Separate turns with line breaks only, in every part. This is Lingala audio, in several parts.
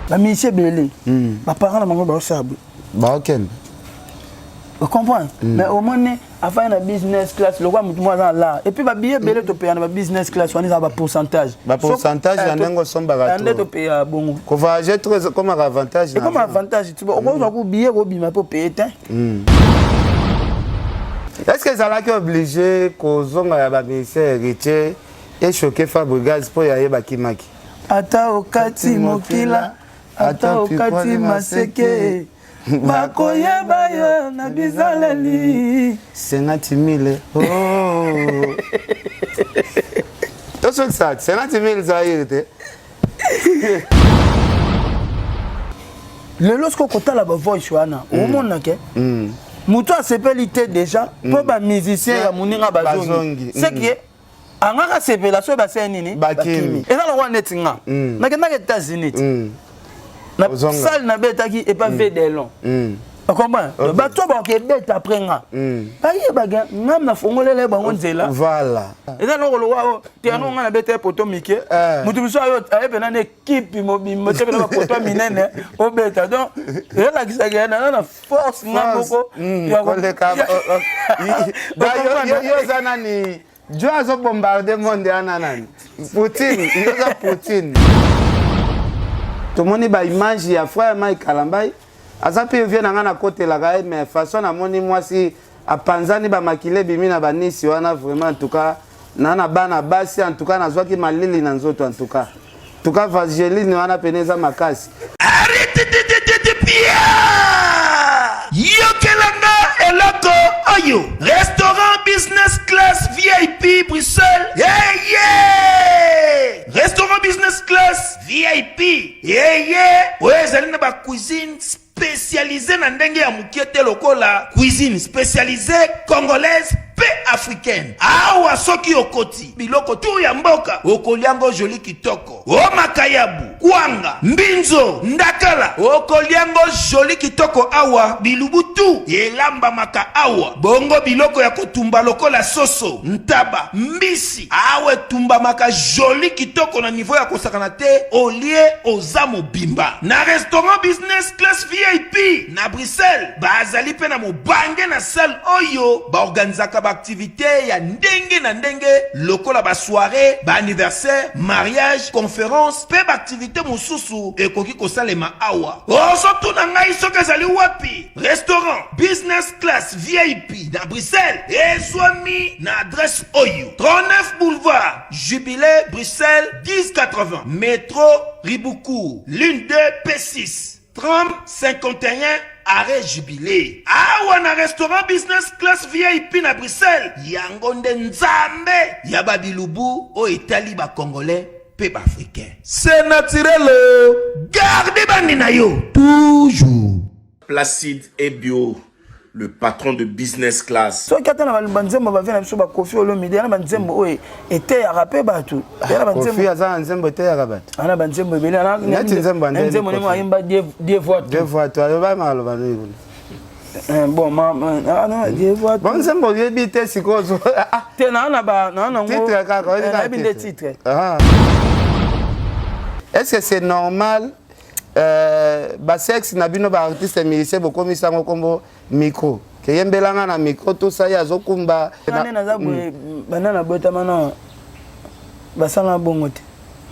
La mission belé. Ma parents na mango ba sabu.
Ba ken.
Vous comprenez? Mais au moins afin na business class le roi mutu moi là et puis ba billet belé to payer na business class on a ba pourcentage.
Ba pourcentage ya ndengo somba ga.
Ande to payer bongo.
Ko voyager très comme avantage.
Et comme avantage tu vois on ko billet ko bima pour payer tin.
Est-ce que ça l'a obligé ko zonga ya ba ministère héritier et choquer Fabregas pour ya yeba kimaki?
Ata okati mokila ata okati maseke makoyeba yo na bizaleli
50 000 oh tout ça 50 000 ça hérité
le lorsqu'on compte la voice wana au monde ke muto asepelité déjà pour ba musicien ya muninga bazongi c'est que angaka sepela so ba c'est nini
bakimi
et là on est tinga na ke na États-Unis na salle na betaki et pas vedelon comment ba to ba ke beta après nga ayi baga ngam na fongolele bango nzela
voilà
et là lo wa te ano nga na beta poto mike mutu biso ayo ayepe na équipe mo te na poto minene o beta donc et là kisaka na force ngamboko
ya ko le ka yo zanani Jo azo bombarder monde ananani Poutine yoza Poutine tomoni ba image ya frère Mike Kalambai azape vient na côté la gae mais façon na moni mwasi apanzani ba makile bimi na banisi wana vraiment en tout cas na bana basi en tout cas nazwaki malili na nzoto en tout cas Vaseline wana peneza makasi
arrête de pia yokelanga eloko oyo restaurant business class VIP Bruxelles restaurant business class VIP ouais zali na ba cuisine spécialisée na ndenge ya mukiete lokola cuisine spécialisée congolaise pe africaine awa soki okoti biloko tu ya mboka okoliango joli kitoko o makayabu kwanga mbinzo ndakala okoliango joli kitoko awa bilubutu elamba maka awa bongo biloko ya kotumba lokola soso ntaba mbisi awe tumba maka joli kitoko na niveau ya kosakana te olie ozamo bimba na restaurant business class VIP na Bruxelles bazali pe na mobange na salle oyo ba organizaka ba activité ya ndenge na ndenge lokola ba soirée ba anniversaire mariage conférence pe ba activité mususu ekoki kosalema awa oso tuna ngai soka zali wapi restaurant business class VIP na Bruxelles ezwami na adresse oyo 39 boulevard Jubilé Bruxelles 1080 métro Riboucourt l'une 2 P6 30 51 arrêt Jubilé. Awa na restaurant business class VIP na Bruxelles. Yangonde nzambe. Yaba bilubu o Italie ba congolais pe ba africain. C'est naturel. Gardez bandi na yo. Toujours.
Placide et bio. Le patron de business class.
So kata na banzembo ba vena biso ba Kofi Olomide na banzembo o était ya rapé batu. Ya banzembo.
Kofi aza nzembo était ya rabatu.
Ana banzembo bele na
nzembo
ni moyimba die voix.
Deux fois toi ba malo ba no.
Bon non die voix.
Bon nzembo yebite sikozo.
Te na ba na ngo.
Titre kaka
na bin des titres.
Est-ce que c'est normal ba sexe na bino ba artiste musicien boko misango kombo micro ke yembelanga na micro tout ça ya zokumba
na za boye banana bota mana basanga bongo te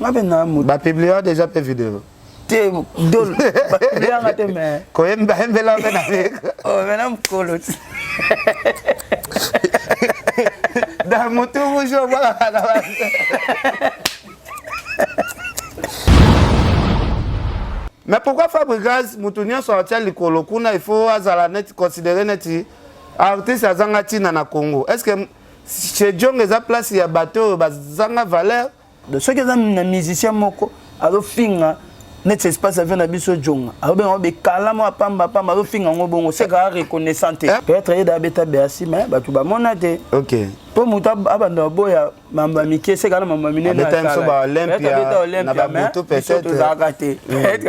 ngabe na mu
ba publier déjà pe vidéo
te dol ba te me
ko yembela na micro
oh menam kolo
da mutu jo ba mais pourquoi Fabregas Moutounian sorti à l'école kuna il faut azala net considérer net artiste azanga tina na Congo est-ce que chez Jong eza place ya bateau bazanga valeur
de ce que za na musicien moko alo finga net espace avec na biso Jonga alo ben be kalama pamba alo finga ngo bongo c'est ka reconnaissante peut-être y da beta beasi mais batu ba monate
OK
pour muta abanda boya mamba mike c'est kana mamba minene
na beta so ba Olympia na ba moto peut-être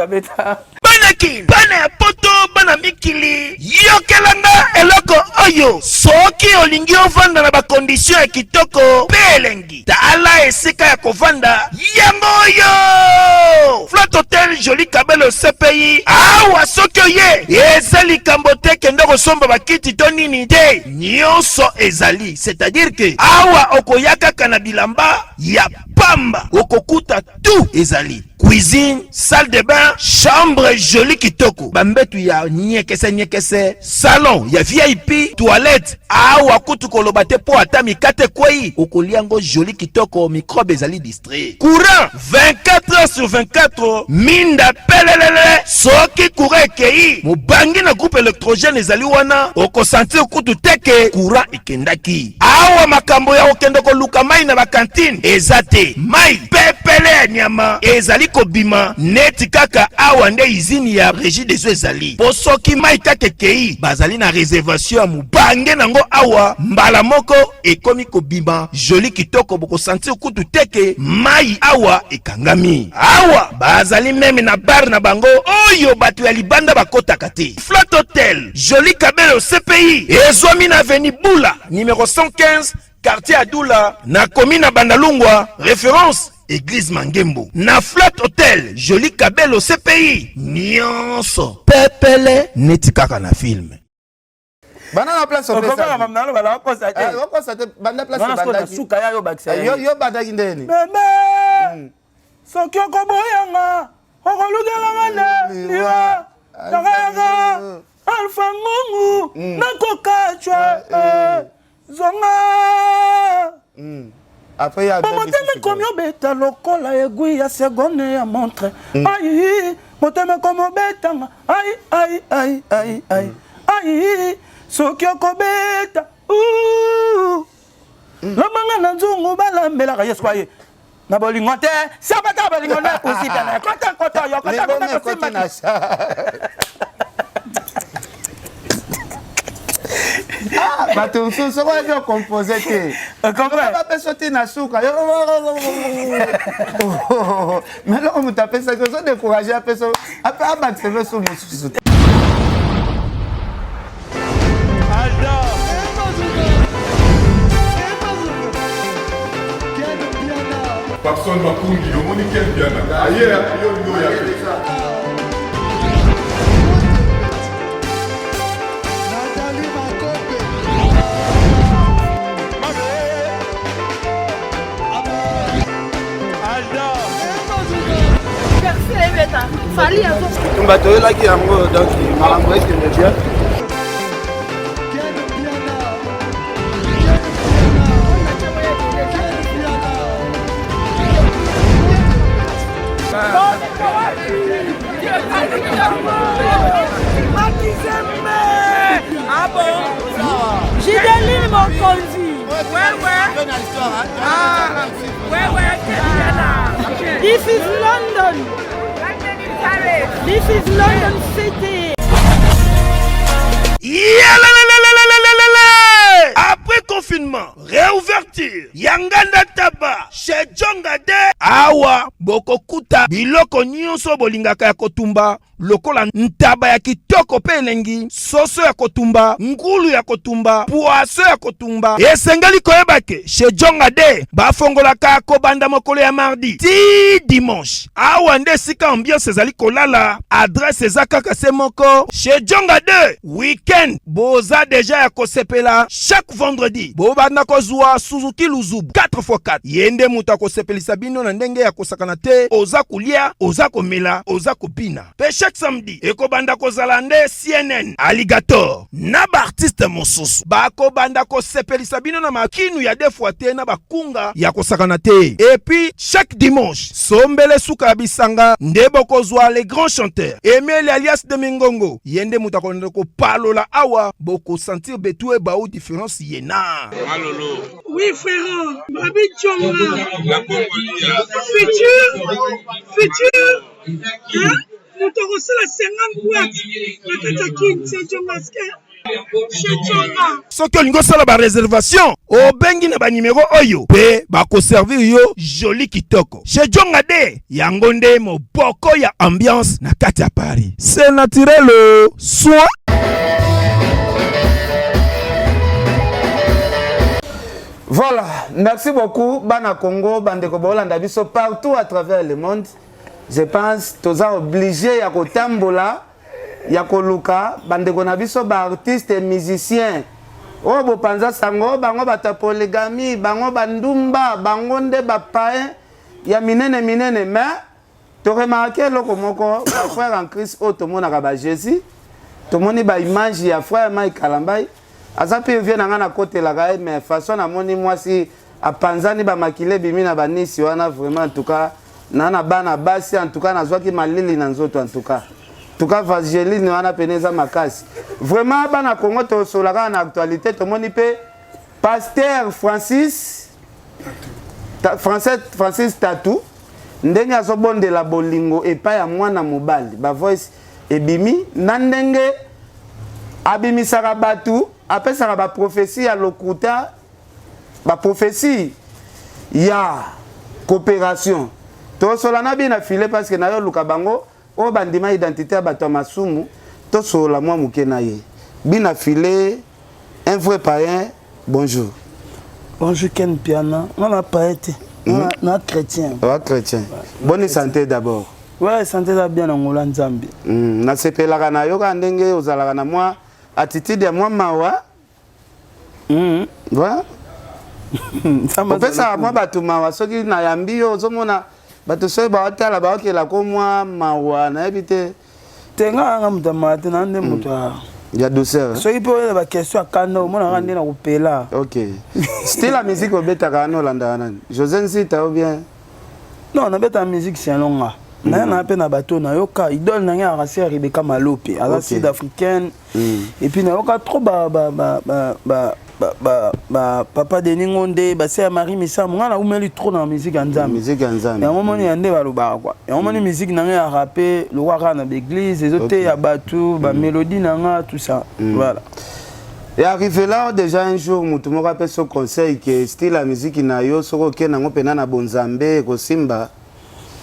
beta
banaki bana poto bana mikili yokelanga eloko oyo soki olingi ovanda na ba condition ya kitoko belengi tala esika ya kovanda yango oyo Flat Hotel Joli Kabelo le CPI awa soki oye ezali kambote kende kosomba bakiti to nini te nyonso ezali, c'est-à-dire que awa okoyaka kana bilamba ya pamba okokuta tout ezali, cuisine, salle de bain, chambre jolie kitoko, bambetu ya nyekese, salon ya VIP, toilette awa kutu koloba te po ata mikate kwei okoliango jolie kitoko, microbe ezali distrait, courant 24 heures sur 24 minda pelelele soki courant ekei mobangi na groupe électrogène ezali wana okosentir kutu teke courant ekendaki. Awa makambo ya okende koluka mai na bakantine eza te, mai pepele ya nyama ezali kobima neti kaka awa nde izini ya régie des eaux ezali, po soki mai kaka ekei bazali na réservation ya mobange nango awa mbala moko ekomi kobima joli kitoko bokosentir kutu teke mai awa ekangami. Awa bazali meme na bar na bango oyo bato ya libanda bakotaka te. Flat Hotel Joli Kabelo CPI ezwami na avenue Bula numéro 115 quartier Adoula na commune Bandalungwa, référence Église Mangembo. Na Flat Hotel Joli Kabelo CPI nyonso pepele neti kaka na film.
Bana na place
Comment mamna bala ko sa te?
Ko sa te banda place banda
suka ya yo bakisa.
Yo banda kindeni.
Bebe. Soki okoboyanga okolugela ngana liwa tagaga alfa ngungu nakokachwa zonga.
Après ya
moteme komi obeta lokola egui ya seconde ya montre. Ai moteme komi obetanga ai soki okobeta lomanga na nzungu balambelaka yesu aye na bolingo te sabata bolingo na kusipana kota yo kota kusimba
bato so kwa yo composer te comprends pas pesote na suka yo mais là on t'a pensé que ça décourager à personne après abattre sur mususu.
Papson Makungi, au monde qui est bien. Ailleurs, il y a
Fali avant.
On va te relaxer en gros, donc Marambo est bien.
Ah bon? Gideline mon conduit. Ouais. This is London. This is London City.
Après confinement, réouverture, Yanganda Taba, chez Djongade, awa, bokokuta, biloko nyonso bolingaka ya kotumba, lokola ntaba ya kitoko pe elengi, soso ya kotumba, ngulu ya kotumba, poaso ya kotumba, esengeli koyebake, chez Djongade, bafongolaka kobanda mokolo ya mardi, ti dimanche, awa nde sika ambiance ezali kolala, adresse ezakaka se moko, chez Djongade, weekend, boza deja ya kosepela, chaque vendredi, bobanda kozwa Suzuki Luzubu 4x4, yende muta kosepelisa bino na ndenge ya kosakana te, oza kulia, oza komela, oza kopina. Pe chaque samedi, ekobanda kozala nde CNN, Alligator, na ba artiste mosusu, bakobanda kosepelisa bino na makinu ya defwa te na bakunga ya kosakana te. Et puis, chaque dimanche, sombele suka bisanga, nde bokozwa les grands chanteurs, Emile alias de Mingongo, yende muta konde ko palola awa, boko sentir betue baou différence yena.
Malolo.
Oui frère, Babi Djonga.
La Congolia.
Futur. Hein? Nous te reçons la 50 boîtes. La Katakin, c'est Djongaske.
Soki olingo sala ba réservation, obengi na ba numéro oyo, pe bako servir yo joli kitoko. Chez Djongade, yango nde moboko ya ambiance na kati ya Paris. C'est naturel, soit.
Voilà, merci beaucoup Bana Congo, Bandeko Bolanda biso partout à travers le monde. je pense toza obligé ya kotambola ya koluka bandeko na biso ba artiste et musicien o bo panza sango bango bata polygamie bango bandumba bango nde ba païen ya minene mais to remarquer loko moko ba frère en Christ o to mona ba Jésus to moni ba image ya frère Mike Kalambai azapi vient na côté la gae mais façon na moni moi si a panzani ba makile bimina ba nisi wana vraiment en tout cas nana bana basi en tout cas nazwaki malili na nzoto en tout cas Vageline wana peneza makasi vraiment bana Congo to solaka na actualité to moni pe pasteur Francis Tatou ndenge azobondela bolingo epa ya mwana mobali ba voice ebimi na ndenge abimisaka batu apesaka ba prophétie ya lokuta ba prophétie ya coopération to solana bina filé parce que na yo luka bango o bandima identité ya bato masumu to sola mwa muke na ye bina filé un vrai païen bonjour
Ken Piana on a païen na chrétien
chrétien bonne santé d'abord
ouais santé da bien ngolo nzambe
na sepelaka na yo ka ndenge ozalaka na mwa attitude ya mwa mawa voilà opesa mwa bato mawa soki na yambi yo ozomona bato soki baotala baokela ko mwa mawa nayebi te
tenga anga mutu amate na nde mutu
ya douceur
soki mpe oyela bakestion akanda omonaka nde na kopela
ok style la musique obetaka wana olandaka nani José Nzita ou bien
non nabetaka musique sianonga naye na mpe na bato nayoka idole nange arasi ya Rebecca Malope aza sud africaine et puis nayoka trop papa Denis Ngonde base ya Marie Misamu nga na umeli trop na musique ya nzambe yango moni ya nde balobaka kwa yango moni musique nange ya rappe lokwa kaka na baeglise ezote ya bato bamélodie nanga tout ça voilà.
Et arrivé là déjà un jour mutu moko ape so conseil que style la musique na yo soko ke nango pena na bonzambe kosimba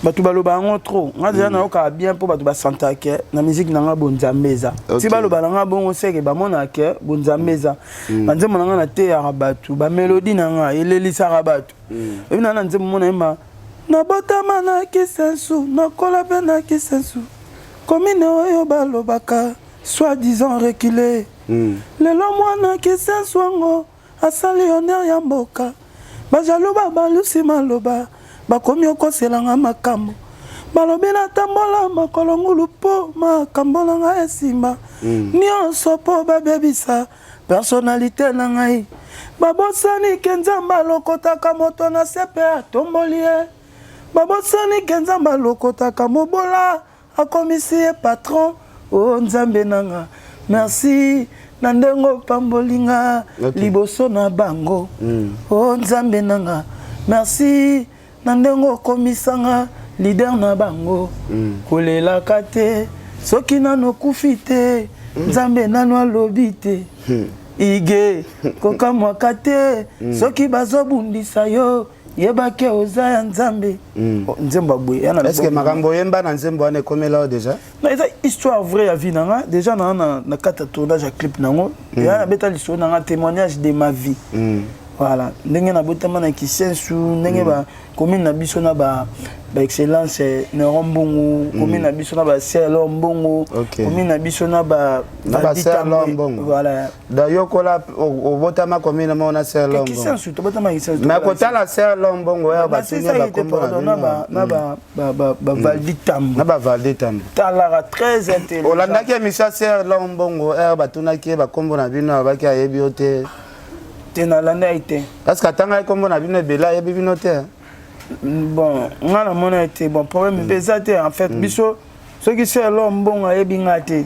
bato baloba yango trop nga deja nayoka bien mpo bato basantake na musique nanga bonzambe eza ti baloba nanga bongo seke bamonake bonzambe eza banzembo nanga na teyaka bato bamélodie nanga elelisaka bato ebi nanga na nzembo mona yemba nabotama na kisensu nakola mpe na kisensu komine oyo balobaka soi-disant reculé lelo mwana kisensu yango asali honneur ya mboka bajaloba balusi maloba bakomi okoselanga makambo balobi natambola makolo ngulu mpo makambo na ngai esimba nyonso mpo babebisa personnalité na ngai babosani ke nzambe alokotaka moto na se mpe atomboli ye babosani ke nzambe alokotaka mobola akomisi ye patron o nzambe nanga merci na ndenge opambolinga liboso na bango o nzambe nanga merci na ndenge okomisanga leader na bango kolelaka te soki nano okufi te nzambe nano alobi te ige kokamwaka te soki bazobundisa yo yebake oza ya nzambe nzembo abwe
est-ce que makambo oyemba na nzembo wana ekomela déjà
eza histoire vraie ya vie nanga déjà na kati ya tournage ya clip nango ya nabeta lisolo nanga témoignage de ma vie voilà ndenge na botama na kisensu ndenge ba commune na biso na ba excellence Nero Mbongo commune na biso na ba Selo Mbongo commune na biso na ba
Selo Mbongo
voilà
d'ailleurs kola au botama commune na na Selo Mbongo
kisensu to botama kisensu
mais kota la Selo Mbongo ya ba tunya ba kombo
na ba Valditam
na ba Valditam
talara très intelligent
olanda ki émission Selo Mbongo ba tunaki ba kombo na bino ba ki ayebi ote
tenalanda ite
parce que atanga kombo na bino bela yebi bino te
bon nga na mona ite bon problème pesate en fait biso ceux qui c'est l'homme bon ayebi ngate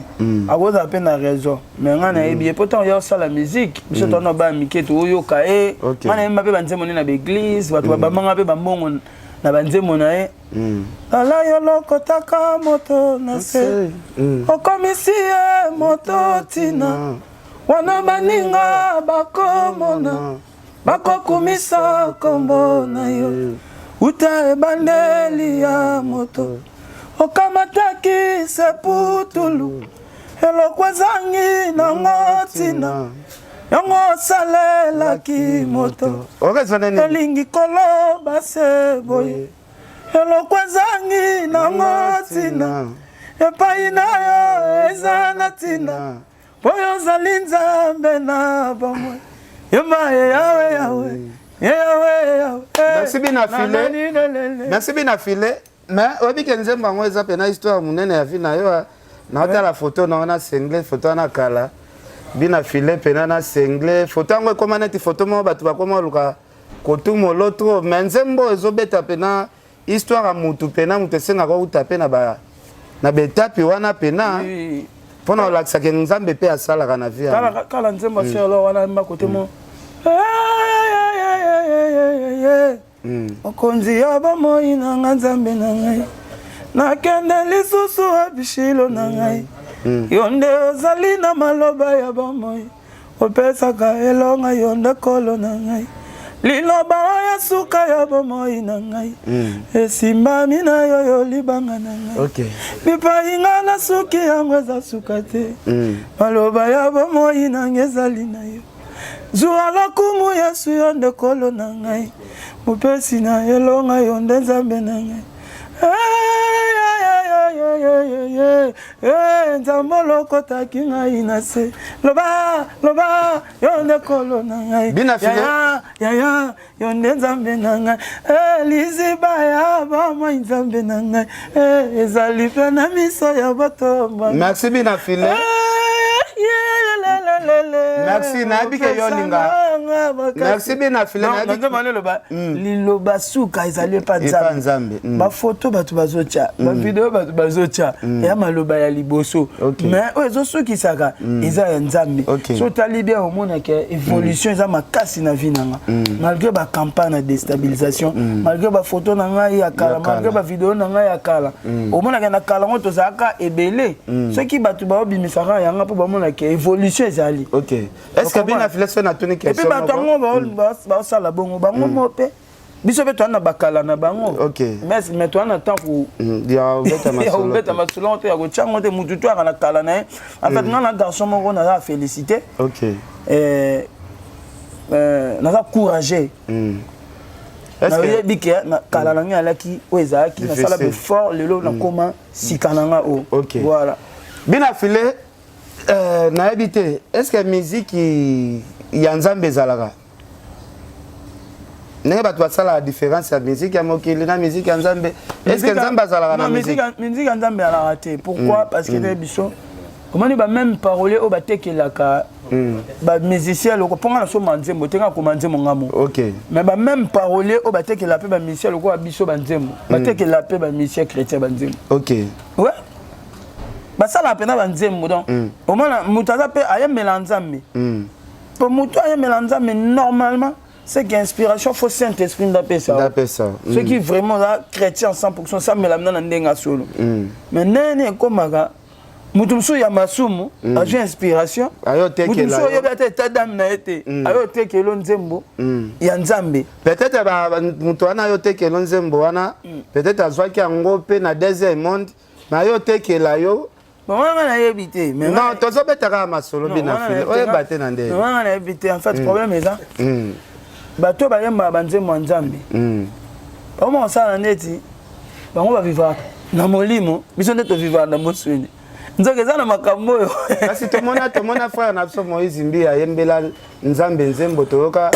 akoza pe na raison mais nga na yebi pourtant ya ça la musique biso tona ba miketo oyoka nga na yemba pe banzemo na l'église bato ba manga pe bambongo na banzemo na ye ala yo lokotaka moto na se okomisi ye moto tina wana baninga bakomona bakokumisa kombo na yo uta ebandeli ya moto okamataki seputulu elokwezangi nango tina yango osalelaki moto elingi koloba se boye eloko ezangi nango ntina epai na yo eza na ntina po yo ozali nzambe na bomoi yomba yawe yawe yawe.
Merci bien filé. Mais obi ke nzembo ngo eza pena histoire munene ya vie na yo na ta la photo na ona single photo na kala bina filé pena na single photo ngo koma neti photo mo batu bakoma luka kotumo l'autre mais nzembo ezobeta pena histoire ya mutu pena mutu senga ko utape na betapi wana pena pona olakisa ke nzambe pe asala kana vie
kala nzembo selo wana mba kote mo okonzi ya bomoi na nga nzambe na ngai nakende lisusu abishilo na ngai yo nde ozali na maloba ya bomoi opesaka elonga yo nde kolo na ngai liloba oyo suka ya bomoi na ngai esimbami na yo yo libanga na ngai bipai nga na suki yango eza suka te maloba ya bomoi na ngai ezali na yo zuwa lokumu yesu yo nde kolo na ngai mupesi na elonga yo nde nzambe na ngai nzambe olokotaki ngai na se loba yo nde kolo na ngai yaya yo nde nzambe na ngai liziba ya bomoi nzambe na ngai ezali mpe na miso ya bato.
Merci bina filé. Merci nabi ke yolinga. Merci bina filé nabi.
Liloba suka ezali pa nzambe. Ba photo batu bazocha, ba video batu bazocha. Ya maloba ya liboso. Mais ozo suki saka eza ya nzambe. So tali bien au monde que évolution eza makasi na vie nanga. Malgré ba campagne de déstabilisation, malgré ba photo nanga ya kala, malgré ba video nanga ya kala. Au monde que na kala ngoto zaka ebele. Ce qui batu ba obimisaka yanga po ba monde que évolution ezali.
OK. Est-ce que bien affaire fait na toni question?
Et puis batango ba sala bongo bango mope. Biso beto na bakala na bango.
OK.
Mais toi na temps pour
ya beta masolo.
Beta masolo to ya ko chango te mutu to na kala na. En fait na garçon moko na féliciter.
OK.
Na courager. Est-ce que bike na kala na ngalaki oezaki na sala be fort lelo na koma sikananga o. Voilà.
Bien affilé na habité. Est-ce que musique ya nzambe zalaka? N'est pas toi ça la différence la musique ya mokili na musique ya nzambe. Est-ce que nzambe zalaka na musique?
Musique ya nzambe ala raté. Pourquoi? Parce que les biso comment ni ba même parole au ba tekelaka ba musicien loko ponga na so manzembo tenga ko manzembo ngamo.
OK.
Mais ba même parole au ba tekela pe ba musicien loko ba biso banzembo. Ba tekela pe ba musicien chrétien banzembo.
OK.
Ouais. Ba sala pena banzembo donc. Au moins mutaza pe aya melanzambe. Pour mutu aya melanzambe normalement c'est qu'inspiration faut Saint-Esprit d'après ça. Ce qui vraiment là chrétien 100% ça me l'amène dans ndenga solo. Mais nene komaka mutumsu ya masumu a j'ai inspiration. Mutumsu ya bata tadam na ete. Ayo tekelo nzembo ya nzambe.
Peut-être ba mutu ana yo tekelo nzembo wana peut-être azwaki yango pe na deuxième monde na yo tekela yo.
Bon on a évité mais
non tozo betaka masolo bina file. Oye baté na ndé.
Non on a évité en fait problème est ça. Bato ba yamba banzembo nzambe. Comment ça na neti? Bango ba vivre na molimo, biso ndeto vivre na moswini. Nzokeza na makambo yo.
Kasi tomona frère na biso Moïse Mbi ayembela nzambe nzembo toyoka.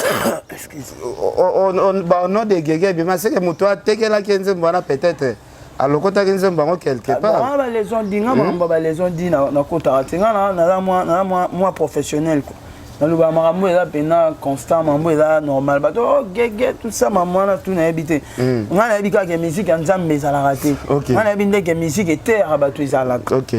On no de gege bima c'est que muto atekela ke nzembo wana peut-être alokota ke nzembo bango quelque part.
Ba les ont dit ngamba ba les ont dit na kota tinga na moi professionnel quoi. Dans le makambo eza pena constant mambo eza normal bato gege tout ça maman na tout na habité on a habité que musique en nzambe ezala raté on a habité que musique était bato ezala
OK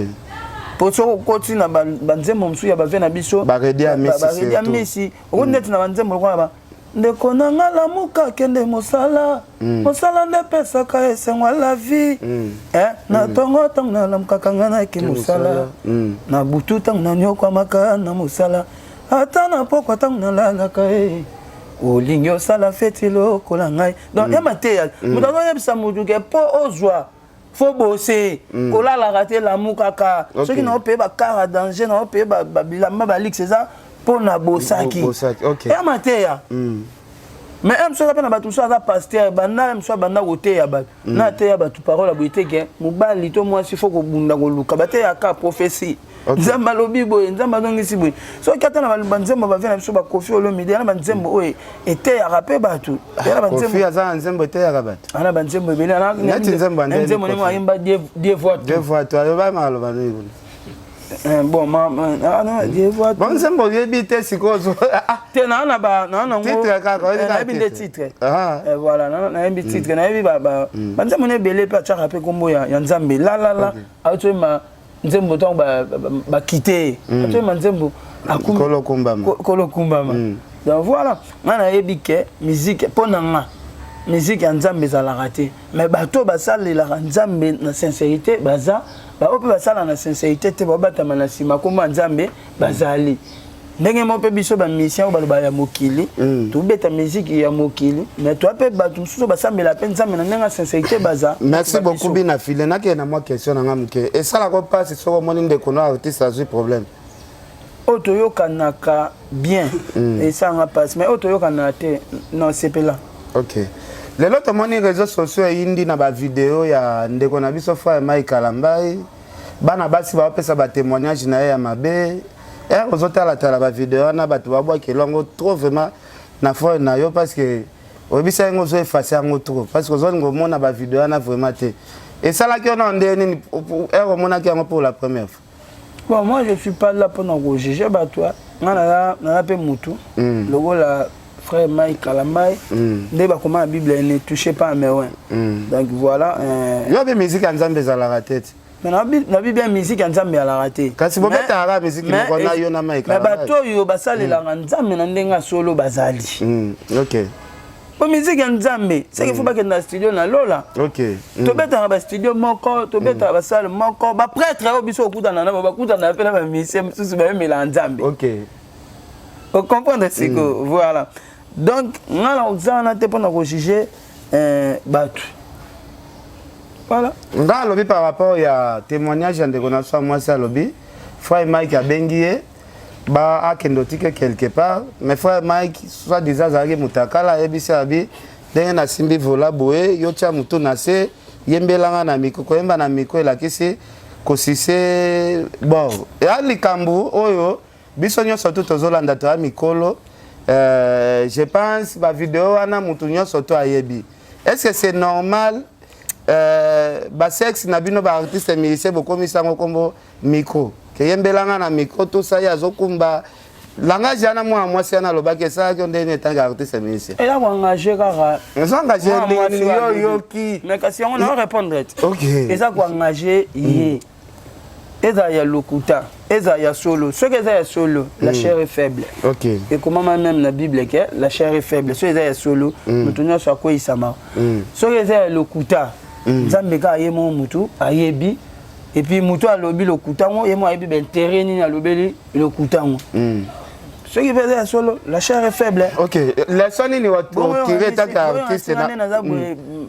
pour so koti na banzembo msu ya bavena biso
ba redia
Messi on net na banzembo kwa ba ndeko na ngala muka kende mosala mosala nde pesaka esengwa la vie na tongo tang na lamkaka ngana ke mosala na butu tang na nyokwa maka na mosala atana poko tang na la kai olingo sala fetilo kolangai donc ya mateya mudazo yebisa mudu ke po ozwa faut bosser kola la rater la mukaka ceux qui n'ont pas ba car danger n'ont pas ba bilamba ba lix ça pour na bosaki ya mateya mais même soit na batu soit pasteur banda même soit banda côté ya ba na te ya batu parole a boité que mobali to moi si faut ko bunda ko luka bate ya ka prophétie nzamba lobi boy nzamba ndongisi boy so kata na banzembo ba vena biso ba kofi olo midi na banzembo oye ete ya rapé batu ya banzembo
kofi aza nzembo ete ya batu
ana banzembo bele na nzembo ni mo ayimba die voix
to ba malo ba no
bon die voix
bon nzembo yebi te sikozo
te na ba na
titre kaka
na bi des titres voilà na bi titre na bi ba banzembo ne bele pa cha rapé kombo ya nzambe la auto ma nzembo to ba quitter auto ma nzembo
kolo kumbama
donc voilà ngana yebi ke musique ponanga musique ya nzambe za raté mais bato basalela nzambe na sincérité baza ba ope basala na sincérité te babatama na sima koma nzambe bazali ndenge mo pe biso ba mission ba ya mokili to beta musique ya mokili mais toi pe bato mususu basambela pe nzambe na ndenga sincérité baza.
Merci beaucoup Bina File na ke na moi question na ngamuke et ça la ko passe soko moni ndeko na artiste a problème
Otoyo kanaka bien et ça va passer mais otoyo kanate non c'est pas là.
OK. Les autres moni réseaux sociaux indi na ba vidéo ya ndeko na biso frère Mike Kalambai bana basi ba pesa ba témoignage na ya mabe et aux autres la ba vidéo na batu ba boa kelongo trop vraiment na foi na yo parce que obisa ngo zo effacer ngo trop parce que zo ngo mona ba vidéo na vraiment te et ça là que on ndeni et mona ki ngo pour la première fois.
Bon, moi je suis pas là pour nous juger, bah toi, on a peu moutou, le la frère Mike Kalambai, débat comment la Bible ne touchait pas à mes oins. Donc voilà.
Il y a des musiques en Zambie à la tête.
Mais la Bible est musique en Zambie à la raté.
Quand vous mettez à la musique, vous avez un Mike Kalambai. Mais
bateau yo basale la Zambie n'endenga solo bazali.
OK.
Pour musique en Zambie, c'est qu'il faut pas que dans le studio na lola.
OK.
To beta ba studio moko, to beta ba salle moko, ba prêtre au biso okutana na ba kutana na pela ba mission susu ba mela en Zambie.
OK.
Vous comprenez ce que voilà. Donc ngala okzana te pona ko juger batu. Voilà.
Ngala lobi par rapport ya témoignage de connaissance moi ça lobi. Frère Mike a bengié ba akendotike quelque part mais frère Mike soit disant zaki mutakala ebisa abi ndenge na simbi vola boye yocha mutu na se yembelanga na miko koyemba na miko elakisi kosise bon ya likambu oyo biso nyonso tu tozolanda to mikolo je pense ba vidéo wana mutu nyonso to ayebi est-ce que c'est normal ba sexe na bino ba artiste musicien bokomisa ngokombo micro yembelanga na micro tout ça ya zokumba langage yana moi c'est na lobaki ça que ndene tanga artiste musicien
et là on engager kara
on engagé yo qui
mais kasi on va répondre.
OK
et ça quoi engager yé eza ya lokuta eza ya solo ce que eza ya solo la chair est faible.
OK
et comment même la Bible que la chair est faible ce eza ya solo mutunyo so ko isama ce que eza ya lokuta nzambe ka yemo mutu ayebi. Et puis muto alobi le kutango et moi et ben terrain alobeli le kutango. Ce qui faisait à solo la chair est faible.
OK la sonne ni wa tirer ta artiste na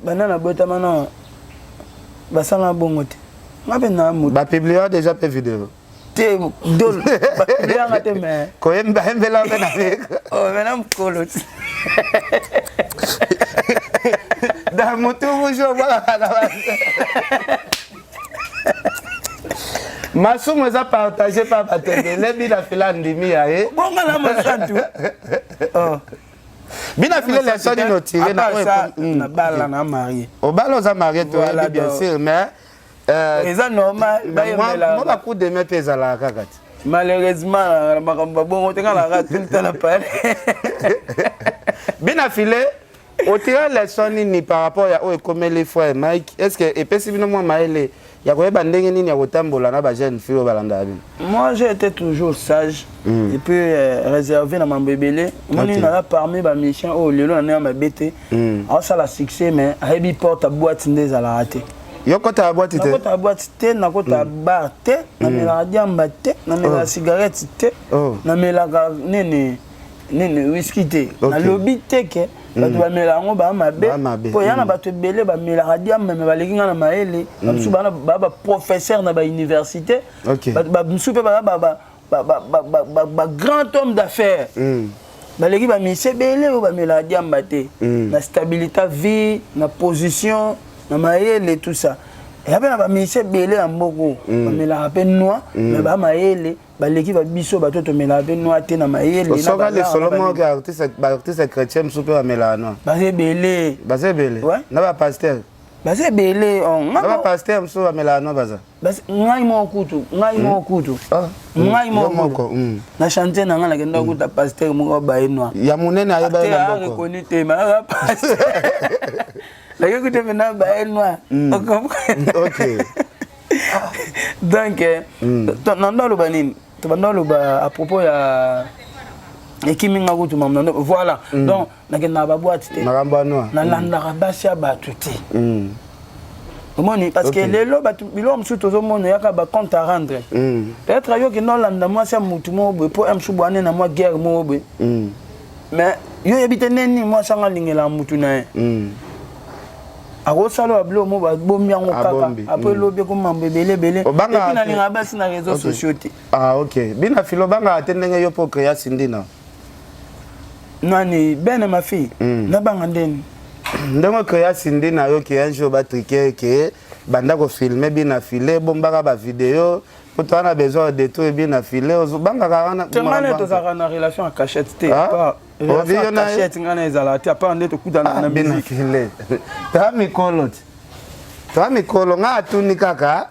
banana bota mana basana bongote. Ngabe na muto
ba publier déjà pe vidéo.
Te dol ba publier ngate mais
ko emba embela na avec.
Oh menam kolo.
Da muto bonjour voilà. Masumu eza partagé par batende lebi na fila ndimi ya
bonga la masantu
bina file les soni no tirer
na bala na marié
au balo za marié to bien sûr mais
eza normal
moi ba coup de me pesa la kakati
malheureusement makamba bongo tenga la tout le temps la parler
bina file au tirer les soni ni par rapport ya o comme les frères Mike est-ce que et possible moi maele ya koyeba ndenge nini ya kotambola na ba jeune fille balanda abi.
Moi j'ai été toujours sage et puis réservé na mambebele moni na parmi ba mission o lelo na ma bete a ça la succès mais a bi porte boîte ndeza la raté
yo kota boîte te
na kota boîte te na kota bar te na mela diamba te na mela cigarette te na mela nene whisky te na lobby te ke bato bamela yango bamabe po yana bato ebele bamelaka diamba me baleki nga na mayele bamosusu bana baa professeur na bauniversité bamosusu mpe baa bagrand homme d'affaires baleki ba mise belé ou ba mela diamba te na stabilité vie na position na mayele tout ça et après na ba mise belé en mboko ba mela pe noir mais ba mayele baleki ba biso ba to mela pe noir te na mayele
na ba les Solomon que artiste chrétien soupe ba mela noir
ba belé
na ba pasteur
ba belé on
na ba pasteur so ba mela noir baza
ngai mo kutu ngai mo na chanter na ngala kenda kuta pasteur mo ba enoir
ya munene ayeba na mboko
reconnue te ma pasteur la écoute maintenant ba enoir
OK
donc dans le banine dans le à propos ya ekiminga kutu mamna voilà donc na ba boîte te na landa rabasi ya ba tuti parce que les lots bilom sous tout monde yaka ba compte à rendre peut-être yo que non landa moi ça mutu mo pour am subwane na moi guerre mo mais yo habite neni moi sanga lingela mutu na ako salo ablo mo ba bombi yango kaka après lobi ko mambe belé et puis na linga basi na réseaux sociaux
OK bina filo banga atendenge yo pour créer sindina
nani bene ma fille na banga ndeni
ndenge créer sindina yo ki un jour ba triquer que banda ko filmer bina filer bombaka ba vidéo pour toi on a besoin de tout bina filer banga kana
tellement to ça na relation à cachette te pas cachette ngana ezala te pas ndeto kudana na musique
ta mikolo nga tuni kaka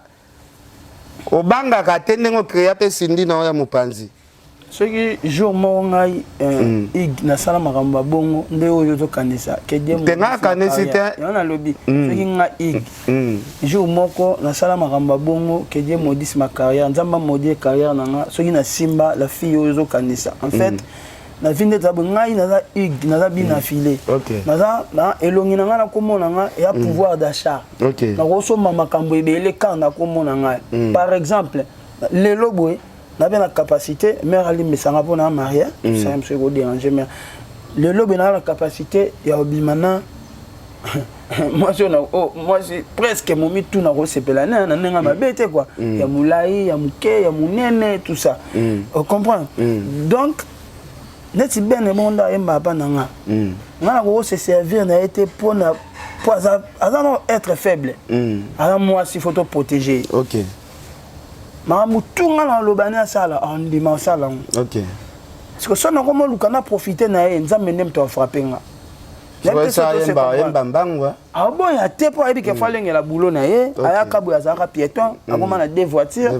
obanga ka tendengo créer pe sindina ya mopanzi
ce qui jour mo ngai ig na sala makamba bongo nde oyo to kanisa ke demo
tenga kanisite
yana lobi ce qui nga ig jour moko na sala makamba bongo ke demo dis ma carrière nzamba modie carrière nanga ce qui na simba la fille oyo to kanisa en fait na vinde tabu ngai na ig na bina filé na elongi nanga na komona nga ya pouvoir d'achat na kosoma makambo ebele kana komona ngai par exemple le loboé na bien la capacité mère ali mesanga pona marié ça me fait déranger mais le lobe na la capacité ya obimana moi c'est presque momi tout na resepela na nga mabete quoi ya mulai ya muke ya munene tout ça on comprend donc neti ben monda emba pa nanga ngana ko se servir na été pour être faible alors moi si faut te protéger
OK
Mamu tunga na lobani sala en dimanche sala.
OK.
Parce que ça na comment lukana profiter na ye nzambe nem to frapper nga.
Ça yemba mbangwa.
Ah bon ya te po abi ke falenge la boulot na ye, ayaka bu azaka piéton, akoma na deux voitures.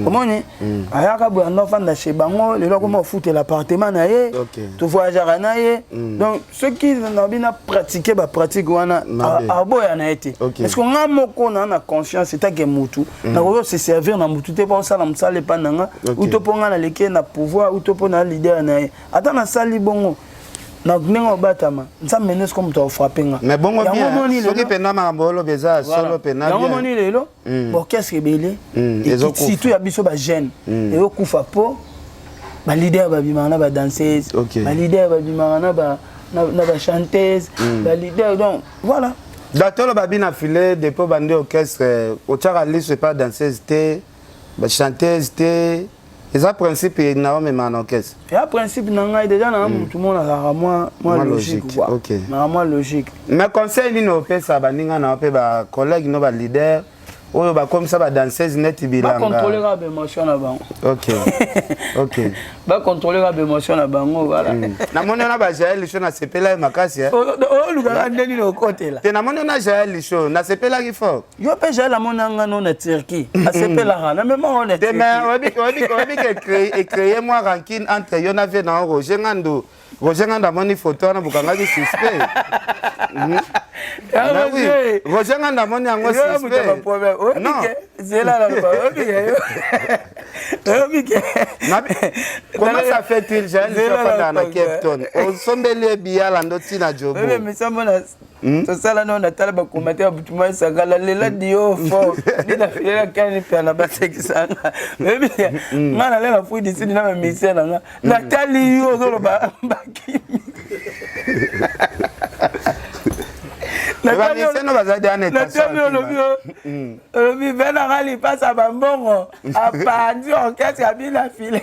Comment ni? Ayaka bu na fanda chez bango, le lo comment foutre l'appartement na ye. Tu voyager na ye. Donc ceux qui na bina pratiquer ba pratique wana ah bon ya na été. Est-ce qu'on a moko na conscience c'est que mutu na ko se servir na mutu te pas ça na msale pa nanga ou to ponga na leke na pouvoir ou to pona leader na ye. Ata na sali bongo na ngengo batama nzambe nesko comme to frapper nga
mais bongo bien soki pena mambolo beza solo pena bien
yango moni lelo orchestre belé et surtout ya biso ba jeune et okufa po ba leader ba bimana ba danseuse ba leader ba bimana ba na ba chanteuse ba leader donc voilà
datolo ba bina filé depuis bande orchestre au tchara liste pas danseuse te ba chanteuse te. Et ça principe est énormément en orchestre.
Et à principe nanga déjà na tout le monde a moi logique quoi.
OK.
Na moi logique.
Mais conseil ni no pesa ba ninga na pe ba collègue no ba leader oyo ba comme ça ba danseuse net bilanga.
Ba contrôler la émotion na bango.
OK. OK.
Ba contrôler la émotion na bango voilà.
Na moni na ba Jaël Lisho na sepela makasi hein.
Oh luka ndeni no côté là.
Te na moni na Jaël Lisho na sepela ki fort.
Yo pe Jaël la monanga non na Turquie. A sepela na même on est.
Te mais obi créer moi rancune entre yo na vie na Roger Ngando. Roger Ngando moni photo na bukanga ki suspect. Roger Ngando moni yango suspect.
Non, c'est là là.
Comment ça fait-il, Jaël, dans Cape Town? On sombele bien la noti na jobo.
Mais ça mona ça là non natala ba commentaire butuma sagala lela dio fo. Ni na fiela kani pe na baseki sana. Mais ngana lela fui disi na mise na nga. Natali yo zolo ba kimi. Le Benarali passe à Bambongo, à Pandi, en caisse, à bien affilé.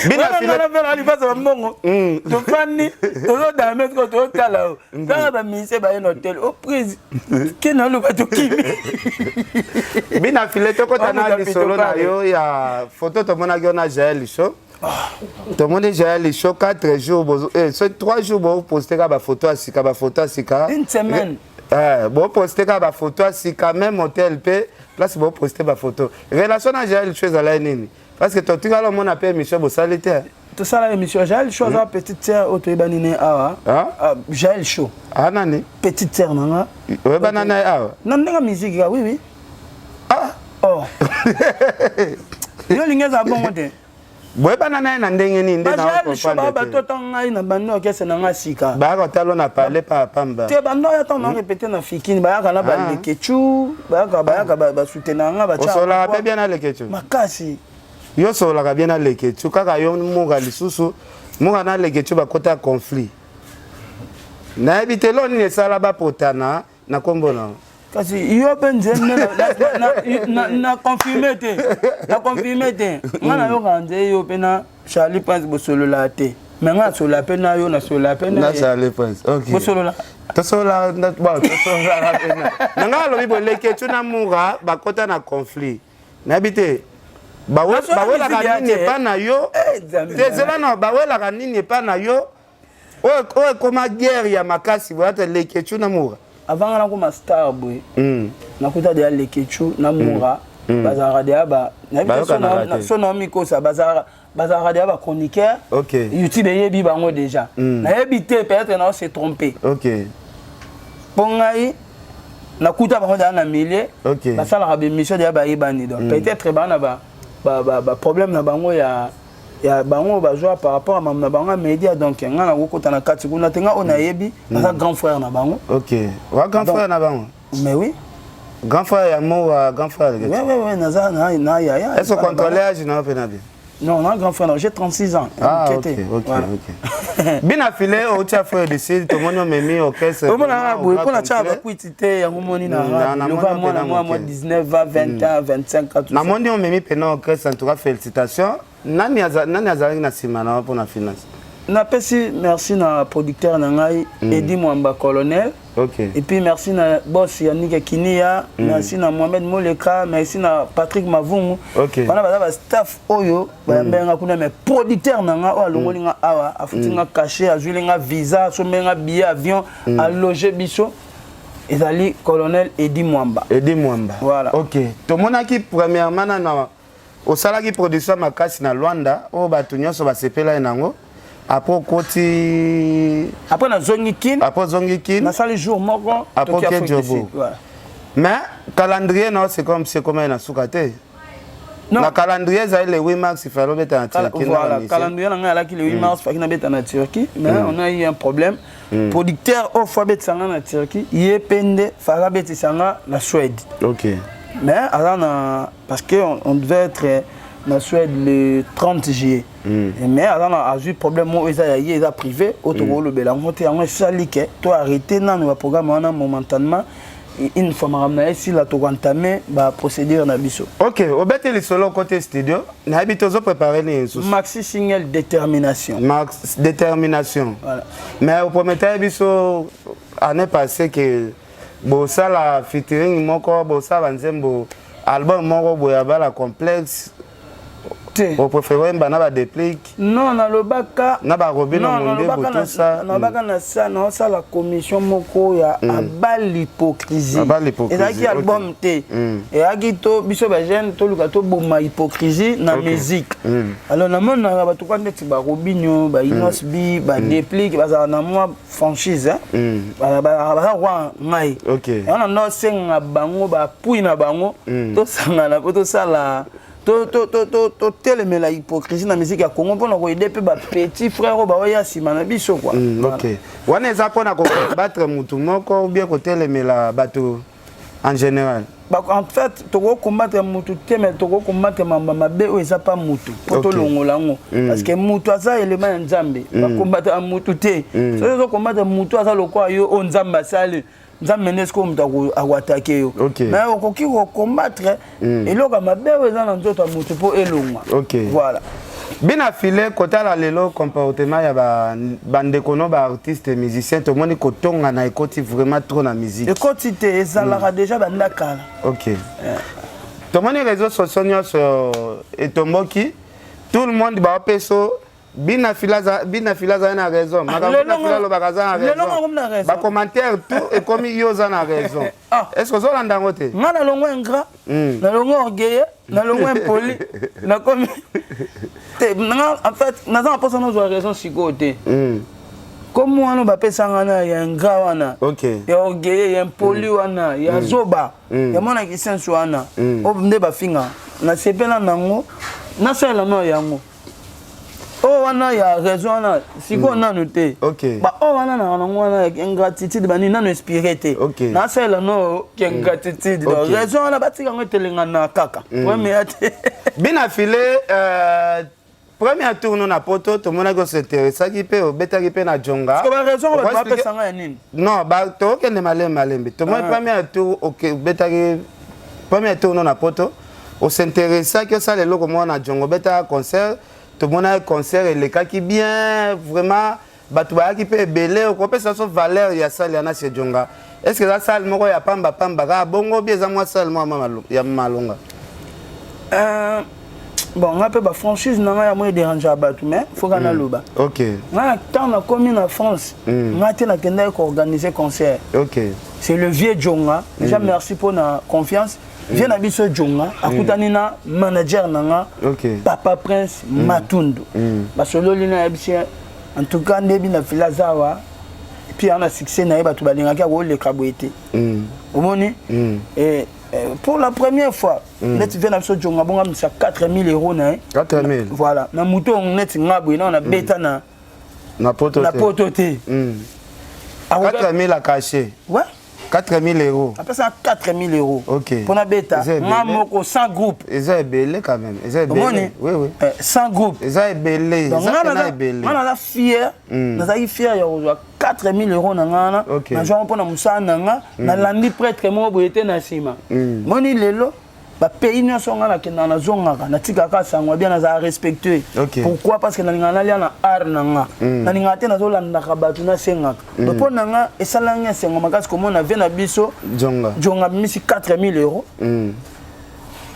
Bina
file na libasa ba mbongo to fani to da mettre ko to kala o ka ba mise ba en hôtel au prise kena lo ba to kimi
Bina file to ko tana di solo na yo ya photo to mona gyo na Jaël Show to mona Jaël Show 4 jours c'est 3 jours bo poster ka ba photo asika
une semaine
bon poster ka ba photo asika même hôtel pe place bo poster ba photo relation na Jaël Show za la nini parce que toi tu as le monde appelle Michel Bossalité
tout ça la émission Jaël Show za petite sœur otoibanine awa Jaël Show
nani
petite sœur nanga
ouais banana awa
non ndanga musique oui oh yo lingeza bongo te
ouais banana na ndenge ni ndé na
comprendre ba to tanga ina bando kese nanga sika
ba ko talo na parler pa pamba
te bando ya to na répéter na fikini ba kana ba lekechu ba ba soutenanga ba cha
osola pe bien na lekechu
makasi
yo sola ka bien na lekechu kaka yo muga lisusu muga na lekechu ba kota conflit na ebitelo ni sala ba potana na kombona
kasi yo penze na confirmer te ngana yo kanze yo pena Charlie Prince bosolo la te mais nga sola pena yo na sola pena
na Charlie Prince OK
bosolo la
to sola na ba to sola pena nga lo bibo lekechu na muga ba kota na conflit na ebite bawela kanini pa na yo tezela na bawela kanini pa na yo o koma guerre ya makasi bwata lekechu na muga
avant na ko star boy na kuta de lekechu na muga bazara de aba na sona miko sa bazara de aba chroniqueur YouTube yebi bango déjà na yebité peut-être na se tromper
OK
pongai na kuta bango na milieu basala ka be mission de aba ibani donc peut-être bana ba problème na bango ya bango bazwa par rapport à na bango média donc nga na kokota na kati kuna tenga ona yebi na grand frère na bango
OK wa grand frère na bango
mais oui
grand frère ya mo wa grand frère
oui na ya
est-ce contrôler âge na pena bien
non non grand frère j'ai 36 ans
OK bina filé au tia frère de site to mono memi orchestre
au mona boy pour la chaba kuitité ya ngomoni na moi 19 20 ans 25 ans
na mondi on memi pena orchestre en tout cas félicitations nani azali na simana pour na finance
na pesi merci na producteur na ngai Edi Mwamba colonel et puis merci na boss Yannick Kinia merci na Mohamed Moleka merci na Patrick Mavungu bana ba staff oyo ba mbenga kuna mais producteur na nga o alongoli nga awa afuti nga caché azuli nga visa so menga billet avion a loger biso ezali colonel Edi Mwamba
voilà OK to monaki premièrement na au salaki production makasi na Luanda o batu nyonso basepela enango après koti
après na zongikin
na
sali jour moko
après jobo mais calendrier non c'est comme na sukate na calendrier ça le 8 mars il fallait beta na Turquie
voilà calendrier na ngala ki le 8 mars fakina beta na Turquie mais on a eu un problème producteur au fois beta sanga na Turquie yepende fara beta sanga na Suède
OK
mais alors parce que on devait être na Suède le 30 juillet mais alors a eu problème mo eza privé autour le belango te en salike to arrêter na le programme on a momentanément une fois ramena ici la to entamé ba procédure na biso
OK obete le solo côté studio na habitozo préparer les
maxi single détermination
voilà mais au prometteur biso année passée que bosala featuring moko bosala nzembo album moko boyabala complexe au préféré bana ba déplique
non na lobaka
na ba robina monde tout ça
na baka na ça na ça la commission moko ya abal l'hypocrisie et ça qui album te et agito biso ba jeune to luka to boma hypocrisie na musique alors na mona ba to kwande ti ba robinyo ba inos bi ba déplique ba za na moi franchise ba wa ngai on no senga bango ba pui na bango to sanga na to sala to teleme la hypocrisie na musique ya Congo pour nous aider ba petit frère ba oya sima na biso quoi
OK wana eza pona ko battre mutu moko ou bien ko teleme la bato en général
en fait to ko combattre mutu teme to ko combattre mamba mabe o eza pas mutu poto longolango parce que mutu aza élément nzambe ba combattre mutu te so zo combattre mutu aza lokwa yo on nzamba sale nzambe nesko mutako attaquer yo mais okoki ko combattre eloko mabe eza na nzoto mutu po elongwa voilà
Bina filé côté la lelo comportement ya bande kono ba artiste musicien to moni kotonga na ekoti vraiment trop na musique.
Ekoti te ezalaka déjà banda kala.
OK. To moni réseaux sociaux sur etomboki tout le monde ba peso bina filaza na raison. Makamba fila lo bakaza na raison. Ba commentaire tout et comme yoza na raison. Est-ce que ça landa ngote?
Ngana longo ingrat, na longo orgueilleux, na longo impoli, na comme en fait, na za pas na raison si côté. Comme moi no ba pesa ngana ya ingrat wana.
OK.
Ya orgueilleux, ya impoli wana, ya zoba. Ya mona ki sensu wana. Obnde ba finga. Na sepela nango, na sala no yango. Oh wana ya raison na siko na noté.
OK.
Ba oh wana na wana ingratitude ba ni na no inspiré te. Na sala no ki ingratitude. Raison na batika ngotelenga na kaka. Ouais mais ate.
Bina filé premier tour na poto to mona go s'intéressa ki pe obeta ki pe na jonga.
Parce que ba raison ba pesa nga nini?
Non, ba to ke ne malembe. To mona premier tour OK obeta ki premier tour na poto o s'intéressa que ça le loko mona jongo beta concert. Tout le monde a un concert et les cas qui bien vraiment batouba qui peut belé ou quoi ça soit valeur il y a ça il y en a chez Djonga. Est-ce que ça salle moi il y a pamba bongo bien ça moi seul moi il y a malonga.
Bon on a peu ba franchise na ya moi déranger à batou mais faut qu'on a loba.
OK.
Na tant na commune en France, on a été na kenda ko organiser concert.
OK.
C'est le vieux Djonga. Déjà merci pour la confiance. Viens à biso Djonga, akutani na manager nanga Papa Prince Matundu. Basolo lina ebisia en tout cas ndebi na filazawa et puis on a succès na ba to balinga ka le kaboete. Omoni et pour la première fois, net vient à biso Djonga bonga misa 4000 € na.
4000.
Voilà, na mouton net ngabwe na on a beta na pototé.
4000 à cacher.
Ouais.
4000 €.
Après ça 4000 €.
OK.
Pour la bêta, mamoko 100 groupes.
Ils ont belé quand même. Ils ont belé. Oui oui.
100 groupes.
Ils ont belé.
Donc on a fier. On a fier ya 4000 € na ngana. Na genre pour na musana nga na landi prêtre mo boyete na sima. Moni lelo ba pays na songa na kenda na zonga na tika ka sangwa bien na respecter. Pourquoi? Parce que na ngana lia na art na nga. Na ngate na zolanda ka batu na senga. Donc pour na nga esalanga senga makasi comme on avait na biso Djonga misi 4000 €.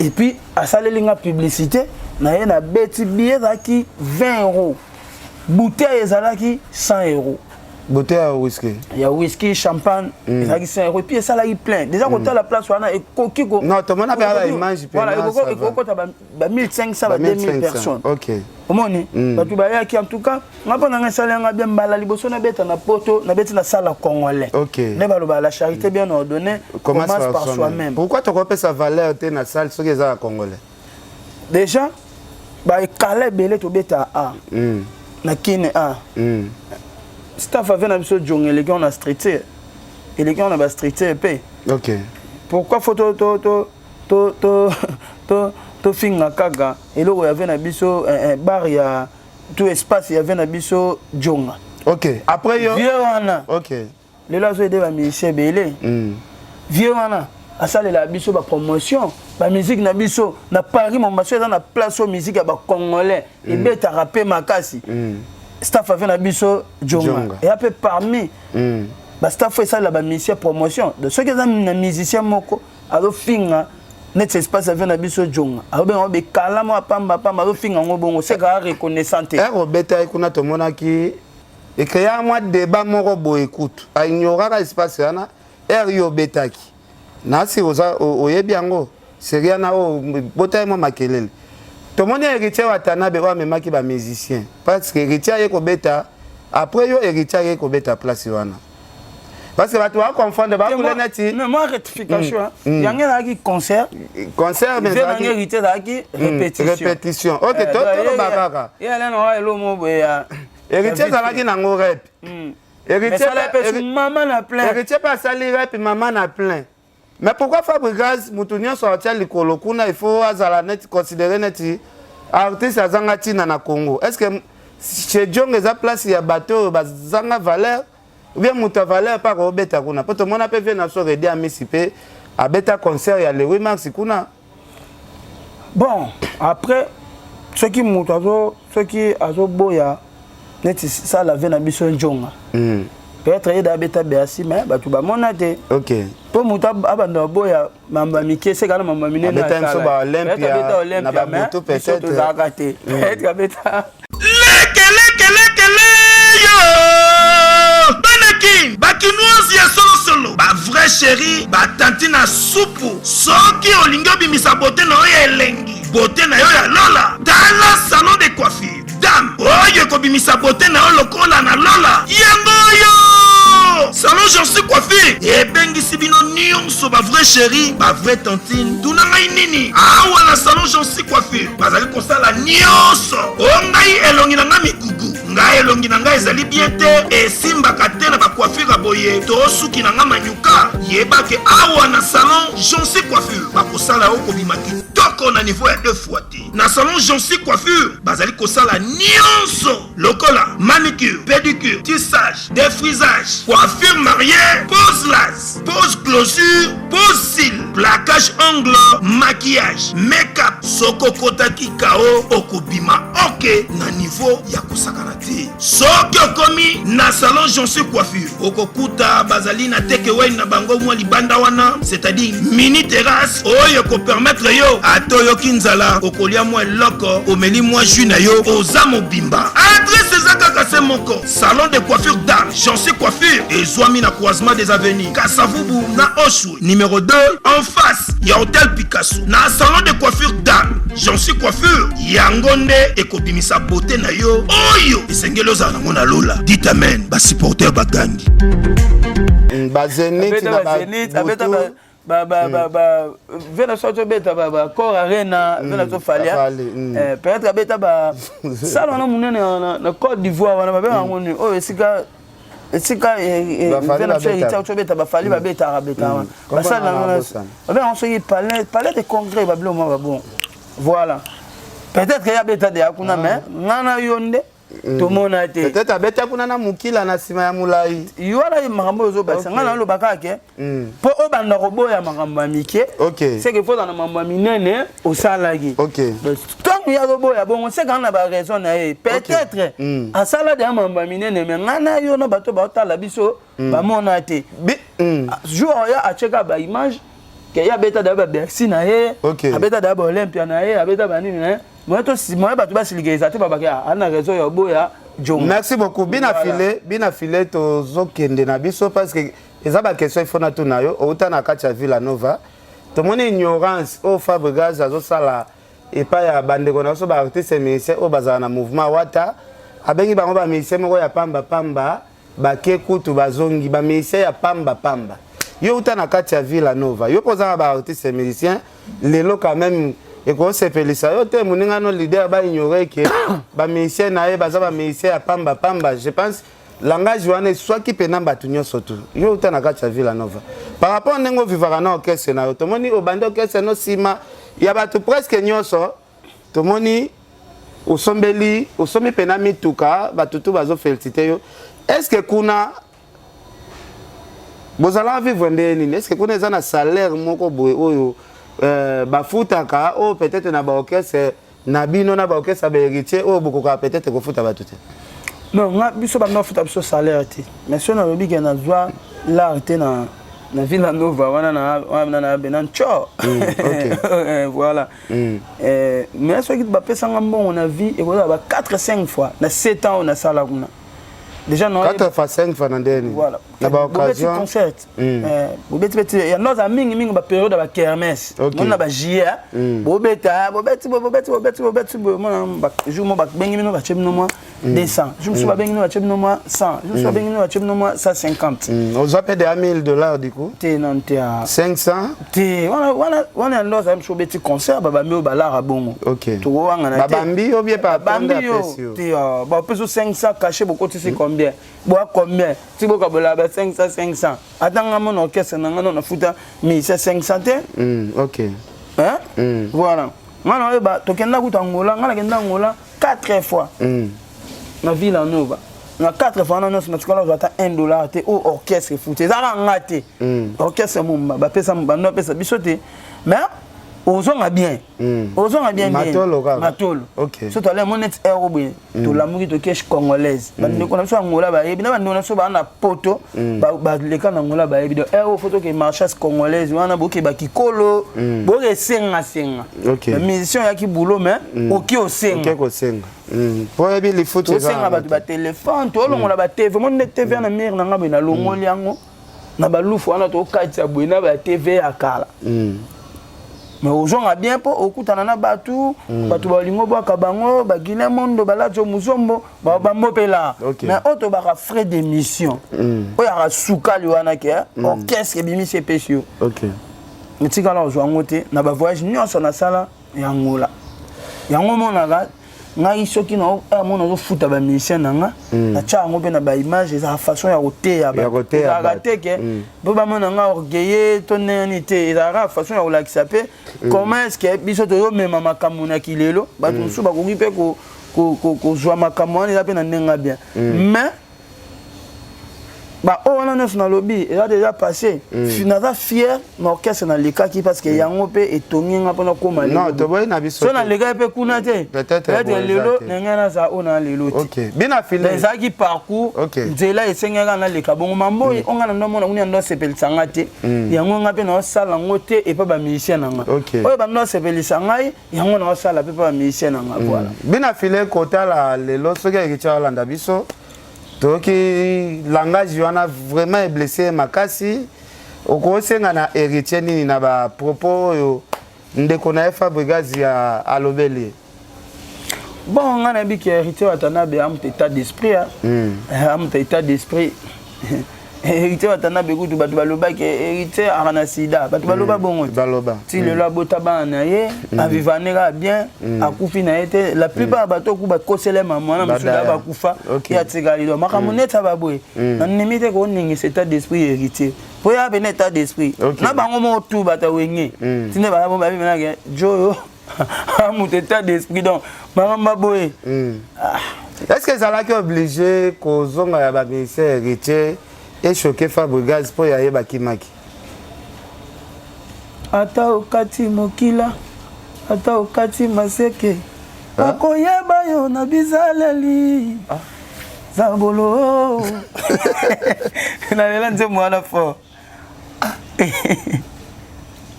Et puis à salelinga publicité na ye na beti billet zaki 20 €. Bouteille ezalaki 100 €.
Bouteille à whisky.
Il y a whisky, champagne, il y a 5 €. Et puis ça là il plein. Déjà quand tu as la place on a et coquille.
Non, tout le monde a pas la image.
Voilà, il faut que 1500 à 2000 personnes.
OK.
Omoni, ba tu ba qui en tout cas, on pas na salaire nga bien bala liboso na beta na poto, na beta na salle congolais.
OK.
Ne ba lo la charité bien ordonnée commence par soi-même.
Pourquoi tu repères sa valeur te na salle ce que ça congolais?
Déjà ba calé belé to beta a. Na kine a. Staff avait un peu de jungle, les gars on a streeté. Et les gars on a streeté épais.
OK.
Pourquoi faut to finga kaga et là il y avait un biso bar il y a tout espace il y avait un biso jungle.
OK. Après yo.
Vieux wana.
OK.
Les là j'ai des musiciens belé. Vieux wana. À ça la biso ba promotion, ba musique na biso na Paris mon monsieur dans la place au musique ba congolais et beta rapper makasi. Staff avait un biso Djonga. Et après parmi bah staff fait ça la mission promotion. De ceux qui ont un musicien moko alo finga net espace avait un biso Djonga. Alors ben on be kala mo pamba alo finga ngobongo c'est ka reconnaissante.
Eh Robeta kuna to mona ki et créa moi débat moko bo écoute. A ignorer espace yana er yo betaki. Na si oza oyebi yango seria na o bota mo makelele. Tout le monde est héritier Watanabe wa memaki ba musicien parce que héritier yeko beta après yo héritier yeko beta place wana parce que ba tu va confondre ba kule neti
non moi rectification yanga la ki concert
mais
ça héritier la ki
répétition OK to bakaka
ya là no elo mo boya
héritier za la ki nango rap héritier
maman na plein
héritier pas sali rap maman na plein. Mais pourquoi Fabregas Moutounian sortir le Kolokuna il faut net considérer net artiste azangati na Congo. Est-ce que chez Djonga eza place ya bateau bazanga valeur ou bien muta valeur pas ko beta kuna. Poto mona pe venir na so redi a misipe a beta concert ya le 8 mars kuna.
Bon, après soki moto soki azoboya neti ça la veine na biso njonga peut-être yeda beta beasi mais batu bamona te
OK
po moto abanda boya mamba mike se kana mamba minene na
beta so ba Olympia na ba moto peut-être
zakate peut-être beta
Lekele yo Beneki bakinoisi ya solo ba vrai chéri ba tantina soupu soki olingo bimisa bote na oyo elengi bote na yo ya lola dans la salon de coiffure dame oyo kobimisa bote na yo lokola na lola yango yo salon j'en suis coiffure ebengisi bino nyonso ba vrai chéri ba vrai tantine tuna ngai nini awa na salon j'en suis coiffure bazali kosala nyonso ongai elongi na ngai mikugu ngai elongi na ngai ezali bien te esimbaka te na bacoiffure aboye to suki na ngai manyuka yebake awa na salon j'en suis coiffure bakosala yo kobima kitoko na niveau ya 2 fois te na salon j'en suis coiffure bazali kosala nyonso lokola manicure pédicure tissage défrisage coiffure mariée pose lace pose closure pose cils plaquage ongle maquillage make-up soko kotaki kao okobima ok na niveau ya kosakana te soki okomi na salon j'en suis coiffure okokuta bazali na takeaway na bango mwa libanda wana c'est-à-dire mini terrasse oyo ko permettre yo atoyoki nzala okolia mwa eloko omeli mwa jus na yo oza mobimba adresse ezaka kase moko salon de coiffure dame j'en suis coiffure ezwami na croisement des avenues Kasavubu na Oshwe numéro 2 en face ya hôtel Picasso na salon de coiffure dame j'en suis coiffure yango nde ekobimisa beauté na yo oyo esengeli ozala nango na lola dit amen basupporter bagangi
bazenit na babutu
vena soto beta ba corps arena vena to falia peut-être beta ba sala na munene na Côte d'Ivoire wana ba ba ngoni o esika vena so ita to beta ba fali ba beta ba sala na ba on se palais de congrès ba blo ba bon voilà peut-être que ya beta de akuna mais ngana yonde to mona te
peut-être abeta kuna na mukila na sima ya mulai
yona makambo zo ba sanga na lo bakake po obanda koboya makambo mike c'est que faut dans makambo minene osalagi tant ya koboya bon c'est quand na ba raison na peut-être asala de makambo minene mais ngana yo na bato ba otala biso ba mona te jour ya acheka ba image que ya beta da ba Bercy na abeta da ba Olympia na abeta ba nini na moi bato basilikeza te babaka ana réseau ya boya Jong.
Merci beaucoup bina filé to zokende na biso parce que eza ba question ifo na tuna yo outa na kati ya Villanova to moni ignorance o Fabregas azo sala et pas ya bandeko na so ba artiste musicien o bazana na mouvement wata abengi bango ba musicien moko ya pamba ba kekutu bazongi ba musicien ya pamba yo outa na kati ya Villanova yo poza ba artiste musicien lelo quand même et qu'on se pelisa yo te muninga no leader ba ignorer que ba musicien na baza ba musicien ya pamba je pense langage wana soit qui pena batunyo soto yo uta na kati ya Villanova par rapport nengo vivara na orchestre na yo to moni obande orchestre no sima ya batu presque nyonso to moni osombeli osomi pena mituka batutu bazo féliciter yo est-ce que kuna bozala vivre ndeni est-ce que kuna eza na salaire moko boye oyo bafutaka o peut-être na ba orchestre na bino na ba orchestre ba héritier o bokoka peut-être ko futa batute
non nga biso ba no futa biso salaire ti mais so na lobi ke na joie l'art na Villanova wana na benan cho voilà mais so ki ba pesa ngambon on a vie et voilà ba 4-5 fois na 7 ans on a sala kuna déjà non
4 fois 5 fois na ndeni
voilà
na ba occasion
concert bobeti ya noza mingi ba période ba kermesse on a ba JA bobeti mona jour mo ba bengi mino ba chebino mo 200 je me suis pas bengi no ba chebino mo 100 je me suis pas bengi no ba chebino mo 150
on appelle des $1000 du coup
te non te
500
te wana noza mso beti concert ba mi ba lara bongo to wanga na te
babambi ou bien pas bambi
te ba peso 500 caché beaucoup c'est combien combien si vous avez 500 attends mon orchestre na futa 1500
OK
hein voilà ngana ba tokenda kutangola ngana kenda ngola 4 fois na Villanova na 4 fois na nos matikola zata $1 te au orchestre futa za ngate orchestre mumba ba pesa mumba no pesa bisote mais ozonga bien ozonga bien
matolo ok
so to le monet euro bien to la muki to cash congolaise bande ko na so ngola ba yebi na bande na so ba na poto ba le kana ngola ba yebi do euro photo ke marchas congolaise wana boke ba kikolo boke senga
ok
mission ya ki boulot mais oki osenga
po yebi li photo
osenga ba téléphone to longola ba TV mon TV na mire na ngabe na longoli yango na ba lufu wana to katsa bwena ba TV akala mais ozonga bien po okutana na batu batu balingo bwaka bango bagile mondo balajo muzombo ba mopela mais auto baka frais d'émission oya ka sukali wana ke orchestre bimise pesio
ok
ntika la ozwango te na ba voyage nyonso na sala yangola yango monaka ngai soki na mona zo futa ba musicien nanga na chango pe na ba image za façon ya koteya ba teke bo ba mona nga orgueillé tonne te za façon ya kolakisa pe comment est-ce que biso to yo mema makambo na kilelo ba tunsu ba koki pe ko zwa makambo na pe na ndenga bien mais bah on a neuf dans lobby et là déjà passé finalement fier mais orchestre na leka qui parce que yango pe etonginga pona koma
non to boy na biso
so na leka pe kuna te
peut-être
lelo nengana za ona lelo te
ok bien filé
les aki parcours nzela esengaka na leka bongo mambo onga na ndamona kuni ndo sepelisanga te yango nga pe na sala ngote et pas ba musicien nanga oyo ba ndo sepelisanga yango na sala pe pas ba musicien nanga voilà
bien filé kota la lelo soki ekicha landa biso toki langage wana vraiment est blessé makasi okosenga na héritier nini na ba propos yo ndeko na Fabregas ya alobeli
bon ngana bi ki héritier watana be am état d'esprit am état d'esprit héritier watana be kutu batu baloba ke héritier arana sida batu baloba bongo
baloba
ti le labo tabana ye avivanera bien akufi na été la plupart bato ku ba kosele maman na musuda ba kufa ya tsigali do makamuneta baboy na nimite ko ningi état d'esprit héritier po ya ben état d'esprit na bango mo tu bata wenge tine ba ba na ke joyo am état d'esprit donc mama boy
est-ce que ça l'a qui obligé ko zonga ya ba ministère héritier et choqué Fabregas pour y aller bakimaki
ata okati mokila ata okati maseke akoyeba yo na bizaleli zabolo na lela nze mwana fo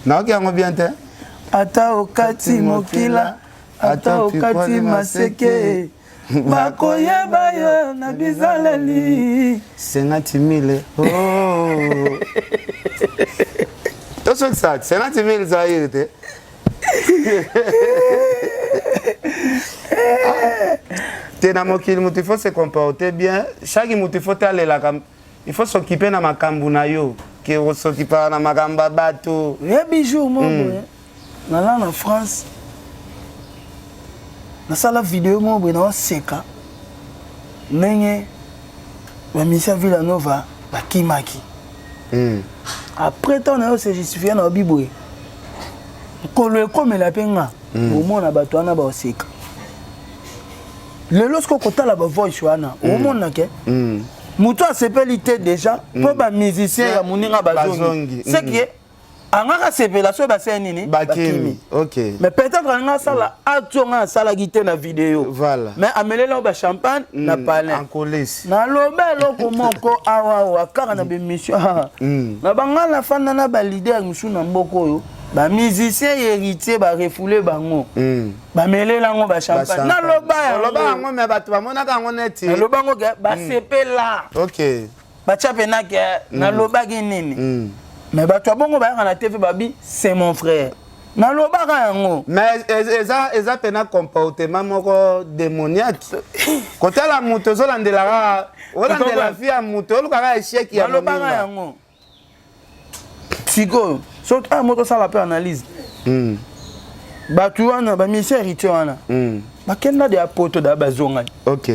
na ki yango bien te
ata okati mokila ata okati maseke bakoyeba yo na bizaleli
50,000 oh to so ça 50,000 za irite te na mokili mutu il faut se comporter bien chaque mutu il faut aller la il faut s'occuper na makambu na yo ki s'occuper na makamba bato
ya bijou mo na la na France na sala vidéo mo bwe na seka nenge ba misa Villanova bakimaki après temps na se justifier na bibwe kolo comme la penga au mona bato wana ba seka le lorsque kotala ba voice wana au mona ke muto asepelité déjà po ba musicien ya muninga bazongi c'est que angaka sepela so ba nini
bakimi OK
mais peut-être anga sala atonga sala gité na vidéo
voilà
mais amelela ba champagne na palais
en coulisse
na lobelo ko moko awa kaka na bémission na bangala fanda na ba leader musu na mboko yo ba musicien héritier ba refoulé bango ba melela ngo ba champagne na loba
ngo me batu ba mona ka ngo neti
na loba ngo ba sepela
OK ba
chapena ke na loba nini mais bato bongo ba na TV babi c'est mon frère na lobaka yango
mais eza pena comportement moko démoniaque côté la moto zo landela la vie à moto olukaka échec ya
lobaka yango siko so moto sala pe analyse bato wana ba ministère héritier wana bakenda de apoto da bazonga
OK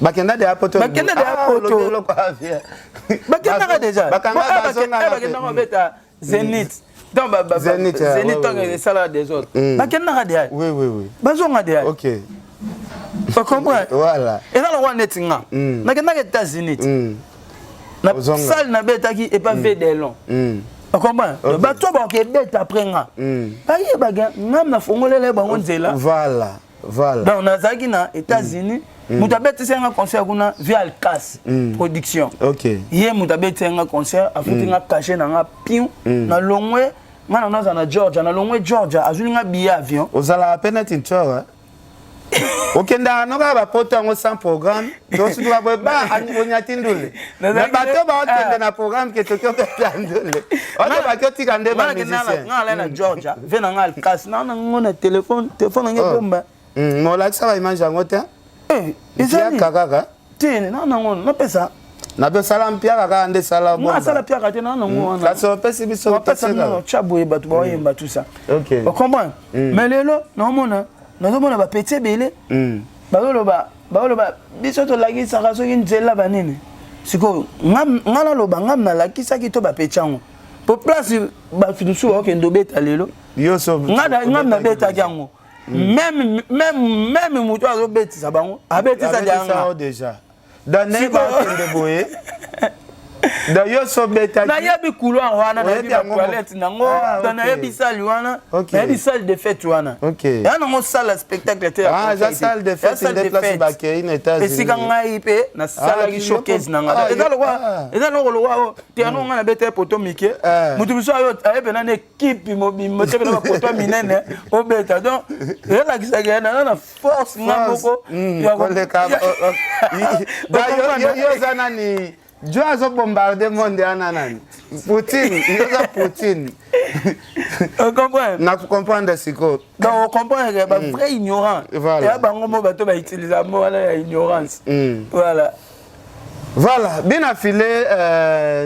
bakenda de apoto
bakenda de apoto bakenda déjà bakenda ko beta Zénith donc Zénith tant que ça là des autres bakenda de
oui
bazonga de
OK
tu comprends
voilà
et là le roi netinga nakenda ke États-Unis na salle na betaki et pas Védelon comprends? Bato ba ke bête après nga. Ba ye baga ngam na fongolele bango nzela.
Voilà.
Donc nazaki na États-Unis, mutabete senga concert kuna via Alcas production.
OK.
Ye mutabete senga concert afuti nga caché na nga pion na longwe ngana naza na Georgia na longwe Georgia azuli nga billet avion.
Ozala peine tinchora. Okenda noka ba poto ngo sans programme to su ba ba onyatindule na bato ba otende na programme ke tokyo petandule ona ba kyoti kande ba musicien
ngala na Georgia vena nga Alcas na ngona téléphone nge bomba
mo la ça va image ngote
ezali
kaka
tene na ngona na pesa
na be salam pia kaka ande sala
bomba na sala pia kaka na ngona
la so pesi biso
pesa na chaboye bato ba yemba tout ça.
OK.
On comprend mais lelo na mona nazomona ba petit belé bazoloba biso to lakisa kaso kinzela banene siko ngana loba ngam na lakisa ki to ba pechango po place ba fidusu o ke ndobeta lelo
yo so
ngam na beta kyango même muto azo betisa bango abetisa janga
déjà dans neba kende boye da yo so beta
na yebi couloir wana na yebi toilette nango na yebi salle wana na yebi salle de fête wana ya nango salle spectacle te
za salle de fête de place ba ke in États-Unis
esika ngai pe na salle ki showcase nanga eza lokwa te ano nga na bete poto mike mutu biso ayo ayebe na équipe mo te na poto minene o beta donc ela kisaka na force ngamboko
ya koleka yo zana ni Dieu a bombardé le monde en Poutine, il a Poutine.
On comprend?
On comprend de ce que.
Donc on comprend qu'il y a un vrai ignorant.
Voilà.
Il y a un mot qui va utiliser le mot ignorance. Voilà.
Voilà, bien affilé,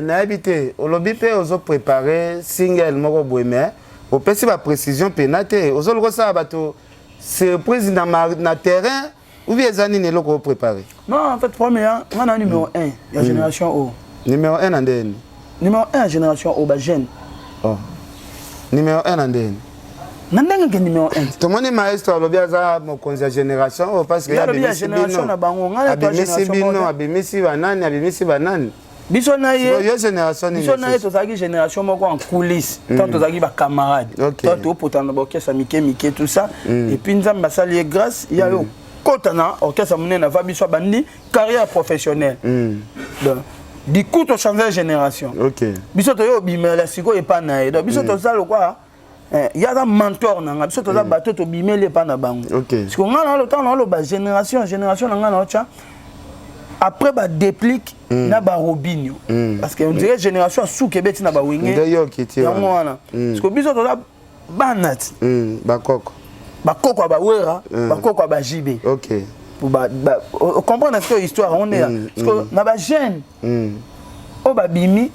n'a habité. Au lobby, on a préparé single Moro Boémé. Au PC, la précision pénatée. Aux autres, ça va c'est prise dans le terrain. Ou bien les années ne préparé? Non,
en fait, premier, on a numéro 1, la génération O.
Numéro 1 en DN.
Numéro 1, génération O, bah jeune.
Oh. Numéro 1 en DN.
Nandenge ke numéro 1.
Tout le monde est maestro, le bien ça, mon conseil génération, parce que y a des
génération na bango, ngala
to génération. Abimisi banani, abimisi banani.
Biso na ye.
Yo génération ni.
Biso na ye to zaki génération moko en coulisses. Tant to zaki ba camarades. Tant to potana ba kesa mike tout ça. Et puis nzamba sali grâce, il y a yo kotana orchestre monena va biso bandi carrière professionnelle. Donc du coup to changer génération.
OK.
Biso to yo bimela siko e pa na ye. Donc biso to zalo quoi il y a un mentor na biso to za bato to bimele pa na bango.
OK.
Parce qu'on a le temps na lo ba génération na na cha après ba déplique na ba robinho parce que on dirait génération sous kebeti na ba wenge.
D'ailleurs qui tient.
Parce que biso to za banat.
Bakoko.
Bakoko ba wera, bakoko ba jibe.
OK.
Pour comprendre cette histoire on est là parce que na ba jeune o ba bimi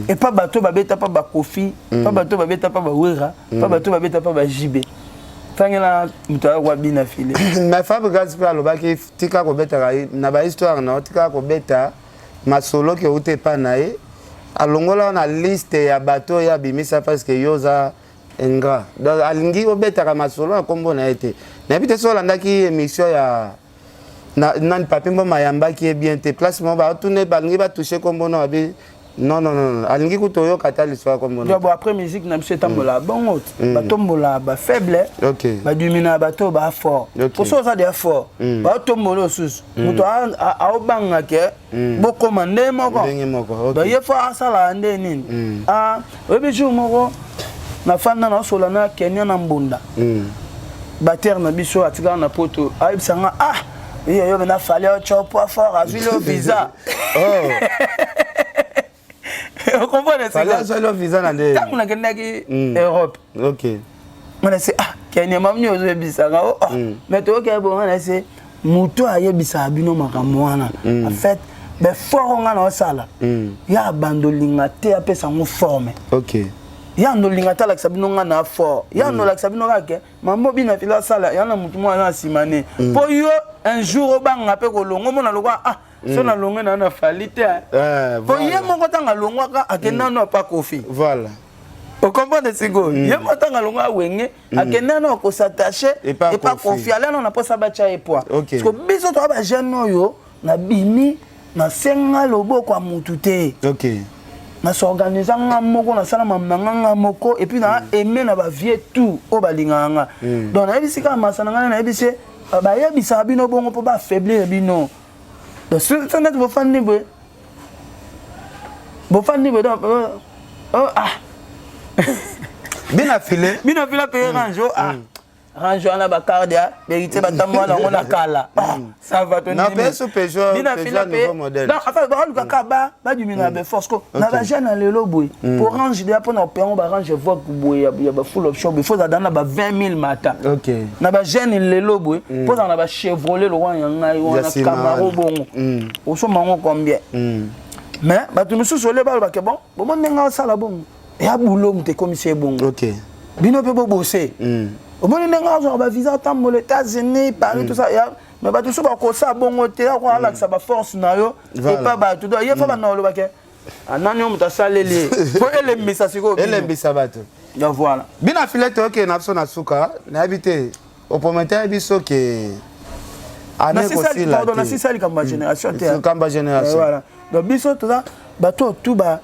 et pas bateau ba beta pas ba kofi, pas bateau ba beta pas ba wera, pas bateau ba beta pas ba jibe. Fangela mutawa wa bina file.
Ma femme gazi pa lobaki tika ko beta na ba histoire na tika ko beta masolo ke ute pa nae alongola na liste ya bateau ya bimisa parce que yoza engra donc alingi obetaka masolo akombo na ete na bite so landaki émission ya na papi mbo mayamba qui est bien te place mo ba tourner balingi ba toucher kombo na abi non alingi kutoyo kata l'histoire kombo na
bon après musique na biso tambola bon autre ba tombola ba faible ba dumina ba to ba fort pour ça ça des fort ba tombolo sus muto a obanga ke boko mande moko ba ye fa sala ande nini obi jour moko na fanda na sola na Kenya na mbunda bater na biso atika na poto aibsanga yo na fallait au chopo fort à le visa on comprend ça
fallait le visa na de
tant na kendaki Europe.
OK
On a c'est Kenya mamni ozo bisanga mais to ke bon on a c'est muto ayebisa bino makamwana en fait ben fort on a na sala ya bandolinga te apesa mo forme.
OK.
Ya no lingata la sabino nga na fort ya no la sabino ka ke mambo bina fila sala ya na mutu mwana simane po yo un jour obanga pe ko longo mona lokwa so na longo na falite po ye moko tanga longwa ka akenda no pa kofi
voilà
o comprendre sigo ye moko tanga longwa wenge akenda no ko s'attacher et pas kofi ala no na posa ba cha epoa parce que biso to ba jeune yo na bimi na senga loboko a mutu te.
OK.
na s'organiser nga moko na sala mamanga moko et puis na aimer na ba vie tout o balinganga donc na bisika masana nga na bise ba yebisa bino bongo po ba faiblir bino donc ce net bo fandi bo donc
bina filé
payer ranjo ranjo ana ba cardia vérité ba tamwa na ngona kala ça va te
na peso Peugeot nouveau modèle
non enfin ba luka kaba ba du mina be force ko na ba jeune na lelo boy pour range dia pour na peon ba range vogue boy ya ba full option il faut dana ba 20000 mata
OK
na ba jeune lelo boy pour na ba Chevrolet le roi ngai wana Camaro bongo o so mango combien mais ba tu musu sole ba ke bon bon nenga sala bongo ya boulot mte commissaire bongo
OK
bino pe bo bosser au moins nenga zo ba visa tam aux États-Unis Paris tout ça ya mais ba tout so ba ko sa bongo te ko ala que ça ba force na yo et pas ba tout ya fa ba na lo ba ke anani o muta salele faut ele misa siko
ele mbisa bato
ya voilà
bina filete OK na so na suka na habité au promoteur biso ke ane ko sila
pardon na sisa li kamba génération te
kamba génération
voilà donc biso tout ça ba tout ba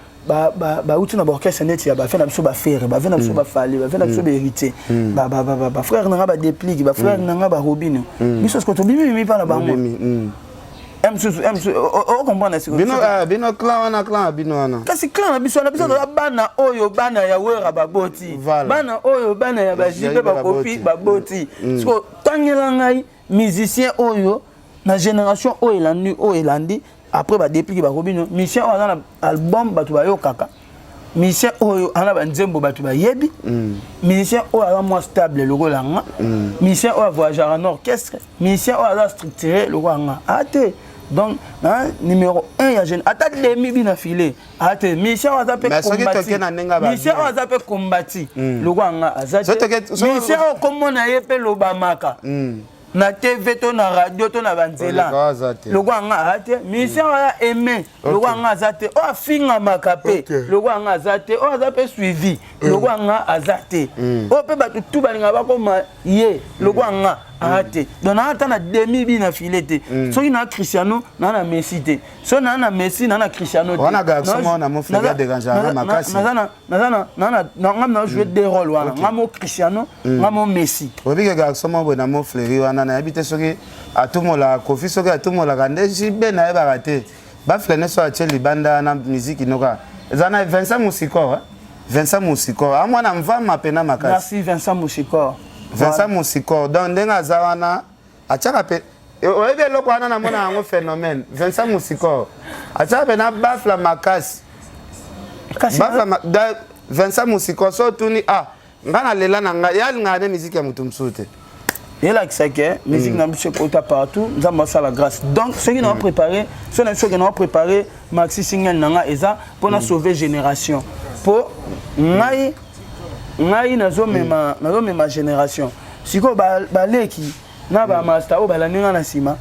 uti na orchestre net ya ba fait na biso ba faire ba na biso ba fali ba na biso ba hériter ba frère na ba déplique ba frère na ba robino biso ce que to bimi pa na ba mo o comprendre ce que
bino clan bino ana
kasi clan na biso bana oyo bana ya wera ba boti bana oyo bana ya ba jibe ba kopi ba boti ce que tangela ngai musicien oyo na génération oyo elandi après ba dépliquer ba robino mission on a album batu ba yo kaka mission oyo ana ba nzembo batu ba yebi mission oyo ala moi stable le rolanga mission oyo voyager en orchestre mission oyo ala structuré le rolanga ate donc numéro 1 ya jeune ata demi bina filé ate mission oyo azape combattre mission oyo azape combattre le rolanga azate mission oyo komona yepe lobamaka na TV to na radio to na banzela loko anga ate mission ya aimer loko anga azate o afinga makape loko anga azate o azape suivi loko anga azate o pe batu tu balinga bakoma ye loko anga ate donc na ata na demi bina filete soki na Cristiano na Messi te so na Messi na Cristiano te
wana garçon na mo frère de Ganjara makasi
na jouer des rôles wana ngamo Cristiano ngamo Messi
obike garçon mo na mo frère wana na habite soki atumola kofi soki atumola kande jibe na eba raté ba flene so atie libanda na musique inoka ezana Vincent Moussiko amwana mvama pena makasi
merci Vincent Moussiko
Vincent Moussiko donc ndenga zawana achaka pe oebe loko wana na mona yango phénomène Vincent Moussiko achaka pe na bafla makasi Vincent Moussiko so tuni ngana lela na nga yalinga ne musique ya mutu msute
yela kisake musique na biso kota partout nzamba sala grâce donc ceux qui n'ont préparé Maxi Single nanga eza pour na sauver génération pour ngai nazo mema génération siko baleki na ba master o balaninga na sima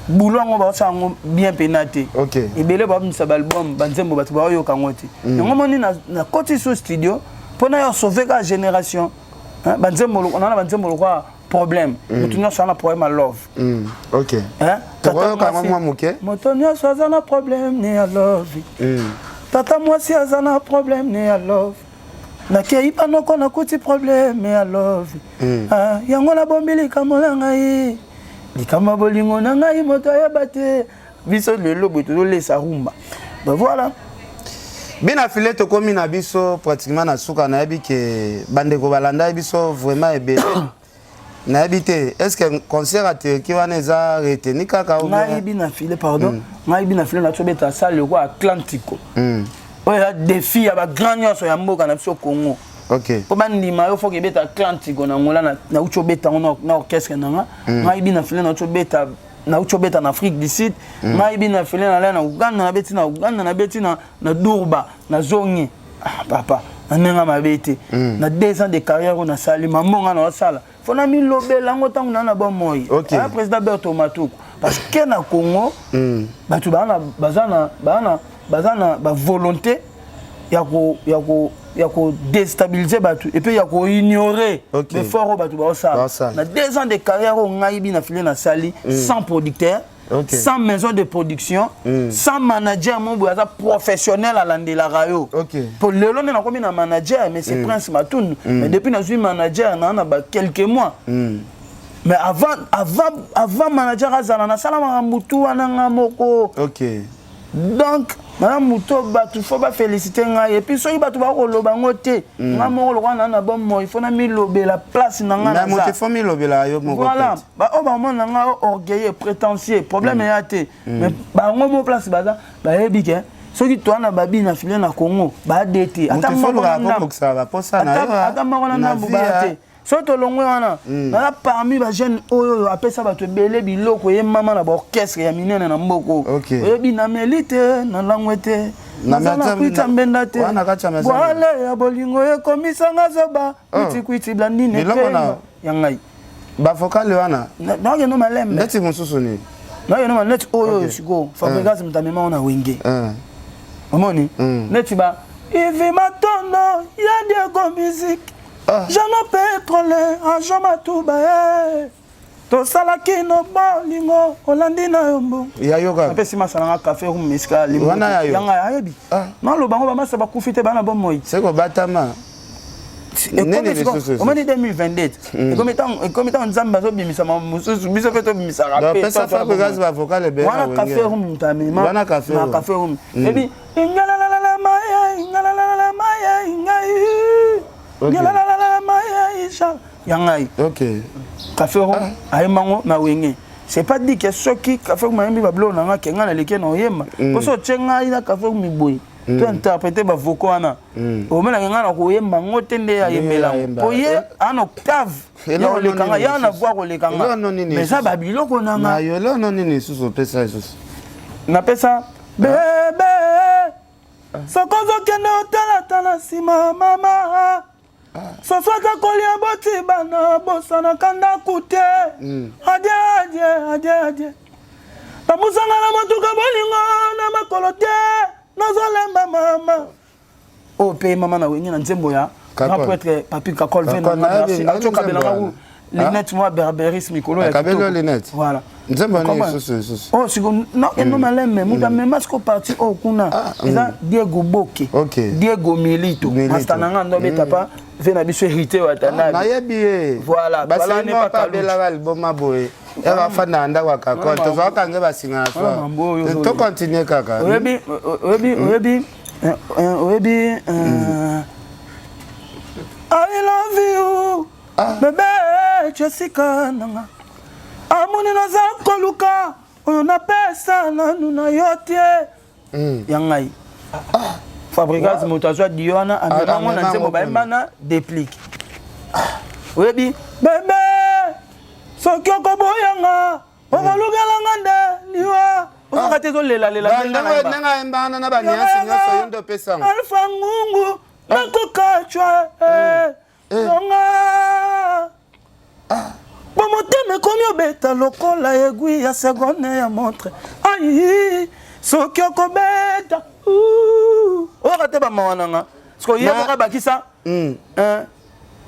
bulongo ba sango bien pénaté
OK
ibele ba misa album banzembo batu ba yo kangoti ngomoni na koti so studio pour na sauver la génération banzembo on a banzembo quoi problème mutunya sana problème à love
OK tata moi moké
mutunya sana problème ni à love tata moi si azana problème ni à love na kei panoko na kuti problème à love yango na bombili kamola ngai likama bolingo na ngai moto ya bate biso lelo boto lesa rumba ben voilà
bina filé to komi na biso pratiquement na suka na yebi ke bandeko balanda biso vraiment ebele na habité est-ce que concert à qui wana za retenu kaka ou
ngai bina filé pardon ngai bina filé na tobeta salle ko Atlantico oya défi ya ba grand nyonso ya mboka na biso Congo
OK
po bandima yo faut que beta Atlantico na ngola na uchobeta na orchestre nanga ngai bina filé na uchobeta na Afrique du Sud ngai bina filé na Uganda na beti na Durba na zongi papa nanenga mabete na 2 ans de carrière na sali mamonga na sala fona mi lobela ngo tangu na ba moyi président Berto Matuku parce que na Congo batu bazana ba volonté ya ko déstabiliser batu et puis ya ko ignorer le fort batu ba sala na 2 ans de carrière ngai bina filé na sali sans producteur sans maison de production, sans manager professionnel à l'Andela-Rayo. Pour le long, on a combien de manager, mais c'est Prince Matoun. Mais depuis que je suis manager, on a quelques mois. Mais avant manager, on a Salama Moutou, on a Moko. Donc, Madame Mouto, il faut féliciter. Et puis, si vous avez il faut la place. Voilà. Orgueilleux, prétentieux. Problème est mais on place. Ceux qui tournent à Babi, na filé na Congo, bah d'été. Attends, surtout longue on parmi les jeunes après ça va te belé biloko et maman na orchestre ya minene na mboko et bi na melite na langwete na kuita mbendate wala ya bolingo e komisanga zoba kuti blandine yangai
ba vocal wana
na no malem
ndeti mususu ni
na yo no net oyo sigo Fabregas mtamema ona wenge omoni neti ba ivi matondo ya Diego musique. Je ne peux pétrole, je m'atouba. To salaki no bolingo, Olandina yombo.
Ya yoga.
Apesi masala café room miska limo. Yanga ayebi. Non lo bango ba masa ba kufite bana bon moyi.
C'est ko batama.
On m'a dit 2022. Comme étant Nzamba zo bimisa mususu biso feto bimisa rappel.
Pesa Fabregas va vocal be.
Wana café room tamema.
Wana café
room. Et puis ingala la maya yangai café ro ay mango na wenge c'est pas dit que ceux qui café mayembi ba blo na kenga na leke na yema poso tchenga ina café mi boy to interpréter ba vocaux na o mena kenga na ko yema ngote nde ya yemela poye en octave ya le kanga ya na voix le kanga mais ça ba biloko na
na yo lo non ni susu pesa susu
na pesa bébé sokozo kende otala sima mama Sofaka kolia boti bana bosana kanda kute adie Tamusanga na matuka bolingo na makolote nazolemba mama o pe mama na wengi na nzembo ya peut être papi kakol vena merci achoka belanga ou lunettes moi berberis mikolo ya
kabelo lunettes
voilà
nzembo ni susu
oh sigo no maleme muta memasco parti o kuna eza Diego Boke Diego Milito mastananga ndo betapa vena biso hérité watana
na yebi
voilà
voilà n'est pas bela album maboye eva fana nda wa kakol to zo kange basinga so to continuer kaka
oyebi I love you bébé Jessica nanga amuni naza koluka oyo na pesa nanu na yotie yangai Fabregas motazo diona amebango na nzembo baembana déplique oyebi bébé soki okoboyanga okolukelanga nde liwa okokate ezolela
nanga embana na baniasi nyonso yo ndo pesanga
alfa ngungu nakokachwa zonga bomoteme komi obeta lokola egui ya seconde ya montre ai soki okobeta okate bamawananga siko yebaka bakisa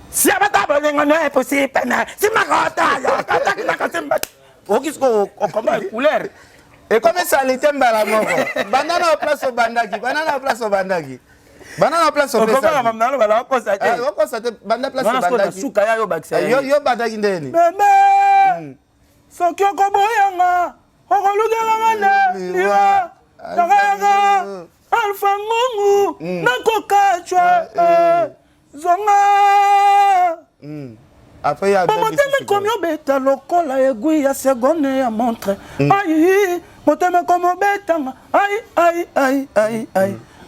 si abata bolingo no est possible si makota yo okisiko okoma couleur
et comme ça l'été mbala moko banana place obandaki banana place
okoma mamnalo bala okosate
okosate banda place obandaki
suka ya yo bakisa
yo bandaki ndeni
bebe soki okoboyanga okolukelanga nde liwa takayaka alfa ngungu nakokachwa zonga
après ya
moteme komi obeta lokola egui ya seconde ya montre ai moteme komi obetanga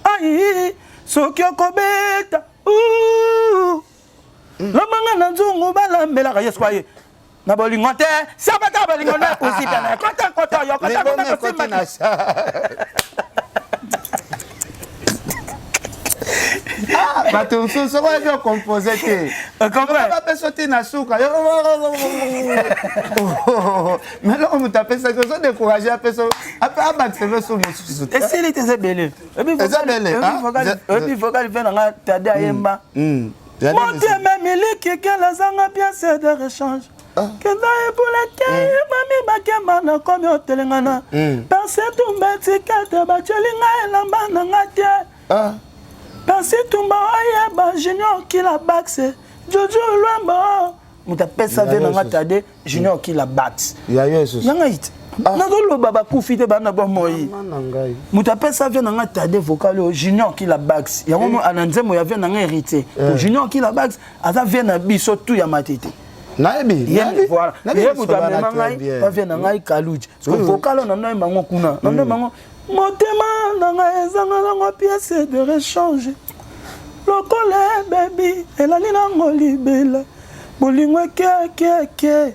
ai soki okobeta lomanga na nzungu balambelaka yesu aye na bolingo te sabata bolingo na kusipana kota yo kota
na bato mosusu okoki okompoze te bapesa te na suka mais loko moto apesaki ozodécourage apesa abakisa biso mosusu
esili te eza ebele ebi vocal mpe nanga tade ayemba moteme miliki kelezanga pièce de rechange Kenda epuleke mami bakemba na komi otelengana. Pense tumba tikete bachelinga elamba na ngate. Pense tumba oyeba junior kila baxe. Jojo Luamba. Muta pesa ve na ngate junior kila baxe.
Ya yesus.
Yanga it. Nazolo baba kufite bana ba moyi. Muta pesa ve na ngate vocal junior kila baxe. Yango ananzemo ya ve na hérité. Junior kila baxe aza ve na biso tu ya matete.
Naibi,
voilà. Nabi muta mema ngai pa ve na ngai kaluji. Parce que vocal on na mango kuna. Na mango motema na ngai ezanga na pièce de rechange. Lokole baby elani na ngolibela. Bolingwe ke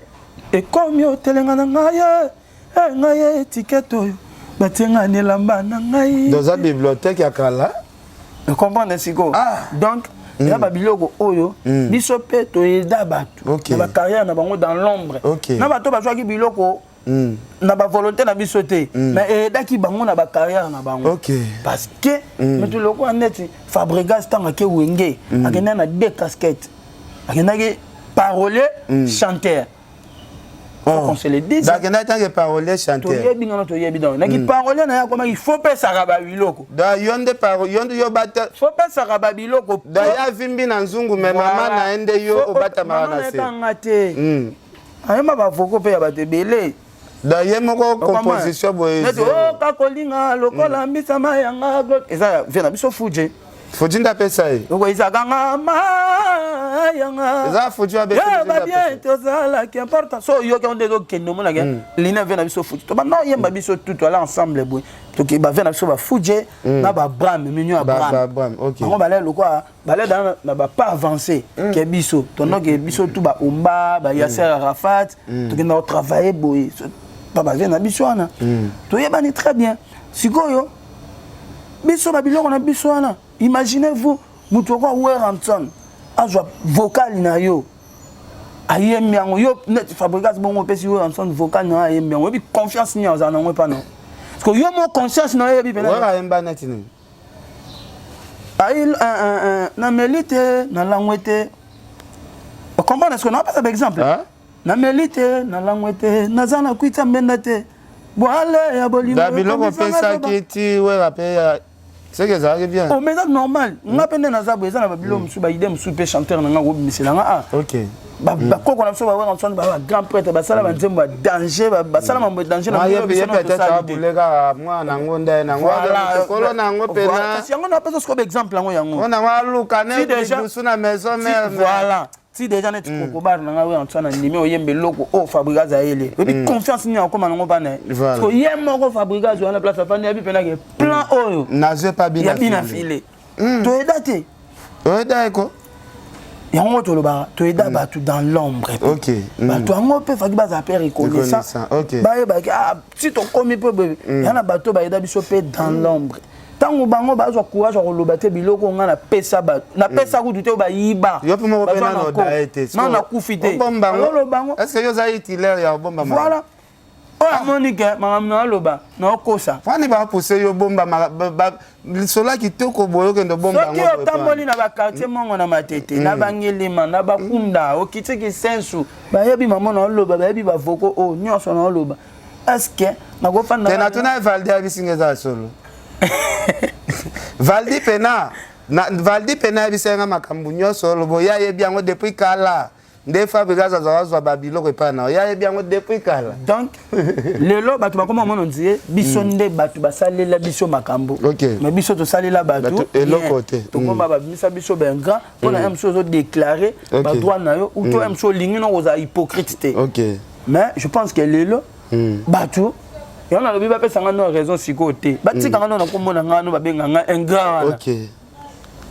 ekomi otelenga na ngai ngai étiquette oyo batenga ne lamba na ngai
dans la bibliothèque ya kala.
Vous comprenez siko? Donc il y a babiloko oyo biso pe to eda batu na ba carrière na bango dans l'ombre na bato ba zwaki biloko na ba volonté na biso te mais eda ki bango na ba carrière na bango parce que mais tout loko aneti Fabregas tanga ke wenge akena na deux casquettes akena ke parolier chanteur. On se le dit.
Donc il y a des paroliers chanteurs.
Il faut pas s'arraber biloko.
Da yonde parole yonde yo bata.
Faut pas s'arraber biloko.
Da ya vimbi na nzungu mais maman na ende yo obata marana se.
Ayema ba voko pe ya batebele.
Da yemoko composition boye.
Oh kakolinga lokola mbisa mayanga. Eza vena biso fuje.
Fujinda pesa e.
Oko izaganga mayanga.
Eza fuju abe.
Ya ba bien tozala qui important. So yo ke onde do kendo mona ke. Lina vena biso fuju. To ba no yemba biso tout ala ensemble boy. To ke ba vena biso ba fuje na ba bram minyo
ba bram. OK.
On ba le lokwa ba le na ba pas avancer ke biso. To no ke biso tout ba umba ba Yasser Arafat. To ke na travailler boy. Ba vena biso ana. To yeba ni très bien. Sikoyo biso ba biloko na biso ana. Imaginez-vous, Moutoko Werrampton, a joué vocal na yo. Ayem yango yo net Fabregas bongo pesi Werrampton vocal na ayem yango. Bi confiance ni ozana ngwe pa non. Parce que yo mo conscience na yo bi pena.
Werrampton net ni.
Aïe na melite na langwete. On comprend est-ce qu'on a pas ça exemple? Na melite na langwete na zana kuita mbendate. Boale ya bolimo.
Da biloko pesa kiti Werrampton. C'est que ça arrive bien.
Oh, mais c'est normal. On a peine dans ça, na babilo musu ba idée musu pe chanteur na ngo misela nga
OK.
Ba ko ko na so ba wa son ba grand prêtre ba sala ba nzembo danger ba sala mambo danger na
ngo peut-être ça bulega moi na ngonda na ngo kolo na ngo pena.
Si ngo na pas ce comme exemple ngo yango.
On a wa luka ne busu na maison mère.
Voilà. Si déjà net ko bar na nga wa na ndimi oyembe loko o Fabregas aele. Bi confiance ni akoma ngo ba na. Ko yemo ko Fabregas na place fa ni abi pena ke plan oyo.
Na je pas bien
affilé. To edate.
Oeda ko.
Yango to loba to eda ba tout dans l'ombre.
OK.
Ba to ngo pe fa ki ba za pe reconnaissant.
OK.
Ba e ba si to komi pe bebe. Yana ba to ba eda biso pe dans l'ombre. Tango bango ba zo courage ko loba te biloko nga na pesa ba. Na pesa ku dute ba yiba.
Yo pe mo pe na no daete.
Non na kufite.
Bango. Est-ce que yo za itilaire ya bomba ma?
Voilà. Oh Monique, madame na loba, na kosa.
Fani ba pousser yo bomba sola ki toko boyo ke ndo bomba ngo.
Soki otamboli na ba quartier mongo na matete, na bangelema, na bakunda, okiti ki sensu. Ba yebi maman na loba, ba yebi ba voko o nyonso na loba. Est-ce que na go fanda?
Tena tuna Valdi abisingeza solo. Valdi pena abisenga makambu nyonso lobo ya yebi yango depuis kala. Des Fabregas azazwa babilo epa na ya yebi yango depuis kala.
Donc lelo batu bakoma mono nzie biso nde batu basalela biso makambo. Mais biso to salela batu
et l'autre côté.
To komba ba misa biso benga pona même chose déclarer ba droit na yo ou to même chose lingi no oza hypocrite. Mais je pense que lelo batu et on a le biba pesa ngano raison sikote. Batika ngano na komona ngano ba benga nga ingrat.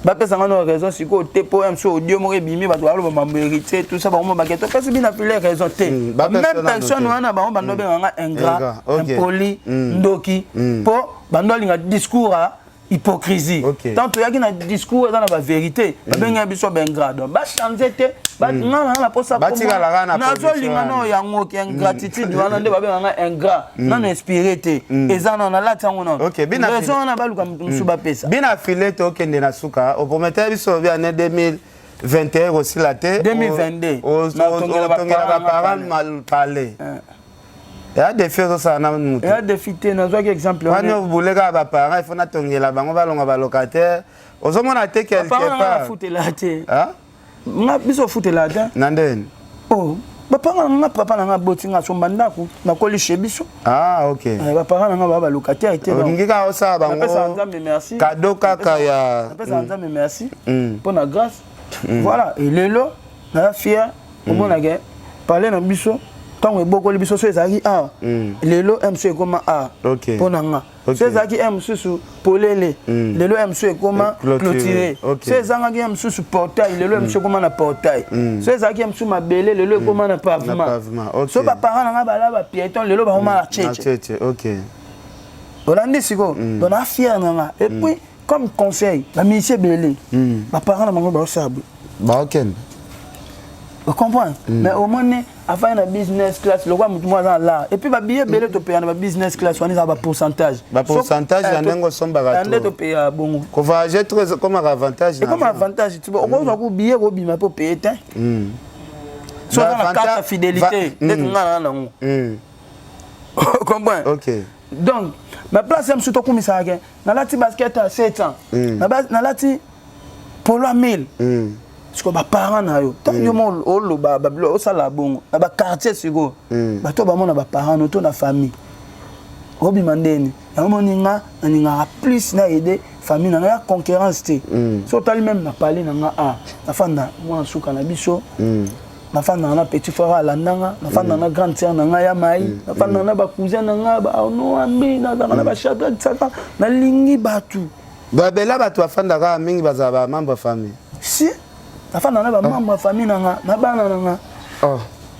Bapesa ngano raison siko te po MC audio mo bimi ba to alo ba mérité tout ça ba mo ba keto pesa bina filer raison te même personne wana ba ba ndo benga ingrat impoli ndoki po bando linga discours hypocrisie tant to yaki na discours dans la vérité ba benga biso ben ingrat donc ba changer te ba ngana na posa ko na zo linga no yango ki ingratitude wana nde ba benga ingrat na inspiré te ezana na lati yango non raison na ba luka musu ba pesa
bina filer to kende na suka o prometteur biso bi année 2000 2021 aussi la tête
2022
otongela parents mal parler il y a des faits ça na mutu
il y a des fités na zo exemple
quand vous voulez ka ba parents il faut na tongela bango balonga ba locataire ozomona te quelque part
foot la te
hein
nga biso foot la te
nandeni
oh bapanga nga papa na nga botinga somba ndako na koli chez biso
ah OK
bapanga na nga ba locataire te
ngika osa bango
merci
cadeau kaka ya
pesa nzambe merci pour la grâce voilà et lelo na fier omona ke parler na biso tant eboko le biso so ezaki lelo MC comment pour na nga so ezaki MC su polele lelo MC comment clôturer so ezangaki MC su portail lelo MC comment na portail so ezaki MC mabele lelo comment na pavement so ba parents na bala ba piéton lelo ba homa na cheche
OK
olandi siko donc na fier na nga et puis comme conseil la ministre belé ba parents na bango ba sabu
ba OK
vous comprenez mais au moins afin na business class le roi mutu moi là et puis ba billet belé to payer na business class on est à pourcentage
ya ndengo somba gato
ande to payer bongo
ko voyager très comme avantage
comme avantage tu vois on va ko billet ko bima po payer tin so na carte fidélité d'être ngana na ngo comprends
OK
donc ma place am surtout comme ça na lati basket à 700 na lati polo 1000 parce que ba parents na yo tant yo mo lo ba bilo o sala bongo na ba quartier sigo ba to ba mo na ba parents no to na famille obi mandeni ya mo ninga plus na aider famille na ya concurrence te so tali même na parler na nga na fanda mo suka na biso na fanda na petit frère la nanga na fanda na grande sœur na nga ya mai na fanda na ba cousin na nga ba no ambi na ba chata tsaka na lingi batu
ba bela batu afanda ka mingi bazaba membre famille
si la femme n'a pas membre de famille na bana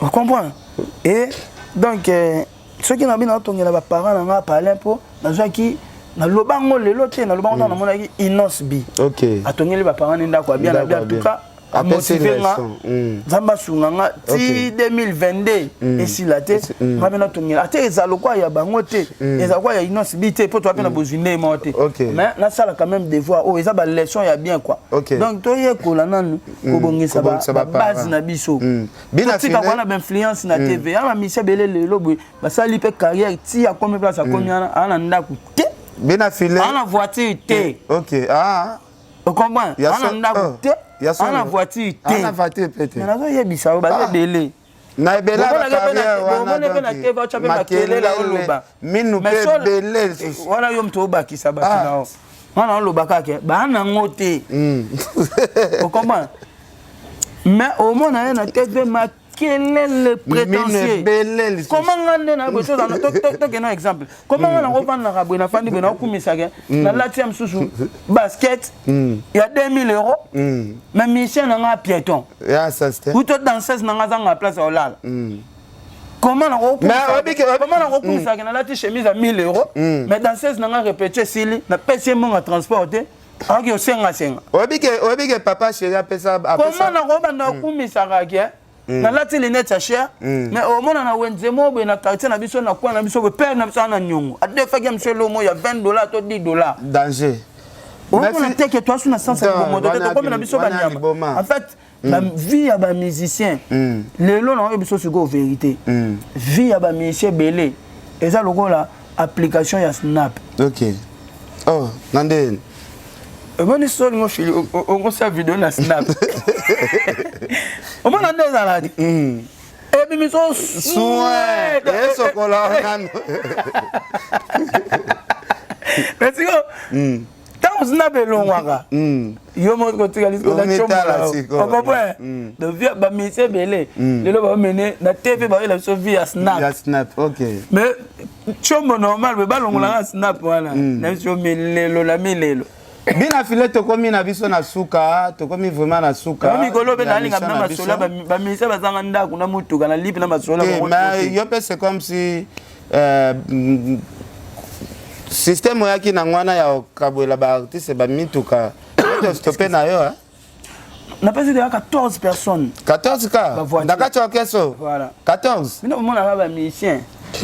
vous comprenez et donc ceux qui n'ont pas entendu les parents n'ont parlé pour dans ceux qui na lobango lelo te na lobango na mona ki inosbi
OK
atongeli ba parents nda kwa bien en tout cas a motiver nga zamba sunganga ti 2022 et si la te ma bena tongela ate ezalo kwa ya bango te ezalo kwa ya inosbi te pour toi pena bozine mote mais na sala quand même devoir oh eza ba leçon ya bien quoi donc to ye kola nanu ko bongisa ba base na biso bina tika kwa na influence na TV ama mise belé lelo boy ba sali pe carrière ti a comme place a combien ana ndako te
bina filé
ana voiture te
OK
vous comprenez ana ndako te ana voiture te
ana voiture peut-être
mais nazo yebisa ba belé
na bela ba carrière
wana pe na TV acha pe makele la oloba
minu pe belé
wana yo mto obakisa ba kinao wana oloba kake ba na ngote vous comprenez mais au moins na TV makele prétentieux comment ngande na bocho na to que un exemple comment on revend na rabwe na fandi bena okumisa ke na latiam susu basket il y a 2000 €, mais mission na nga piéton
ya ça c'était
ou to danseuse na nga za place au lala comment on okumisa ke na lati chemise à 1000 €, mais danseuse na nga répéter sili na pese mon transporter aki o senga
obike papa chéri apesa
comment on revend okumisa ke na lati lunette à cher mais au moins na wenzemo be na quartier na biso na kwa na biso be père na biso na nyongo a deux fois que monsieur lomo il y a $20 to $10
danger
on a été que toi sur na 150 moto to comme na biso ba nyama en fait la vie ya ba musicien le lo na biso sur go vérité vie ya ba musicien belé et ça logo la application ya Snap
OK oh nande
bon histoire ngo fili on sa vidéo na Snap on m'a demandé ça là et puis miso
souhait et chocolat nano
merci go tant Snap elongwaka yo mo ko tika lisiko na chomo on comprend de vie ba mise belé lelo ba mener na TV ba la so via Snap
OK
mais chomo normal be balongola Snap wana na so melelo la melelo
bina filé to komi na biso na suka to komi vraiment na suka
mi golo be na linga na masola ba mise bazanga ndako na mutuka na lipi na masola
mais yo pe c'est comme si système yaki na ngwana ya kabwela ba artiste ba mituka to stopper na yo
na pesi de 14 personnes
14 ka ndaka chokeso
voilà
14
mino mona ba musicien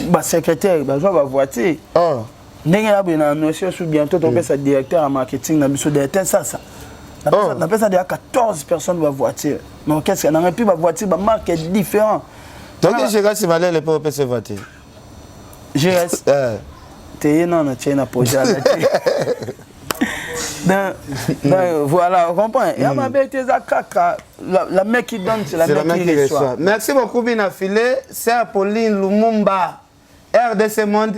ba secrétaire ba zo ba voiture
oh
ndenge ya bena notion sous bientôt to pesa directeur en marketing na biso de ça On appelle ça déjà 14 personnes dans la voiture. Mais qu'est-ce qu'il y a plus de voiture, ma marque est différente.
Donc, je regarde si valait les pauvres ces voitures.
GS. T'es non, tu es un projet. Voilà, on comprend. Et à ma belle, la mec qui donne, c'est la mec qui reçoit.
Merci beaucoup, Binafilé. C'est Apolline Lumumba, RDC Monde,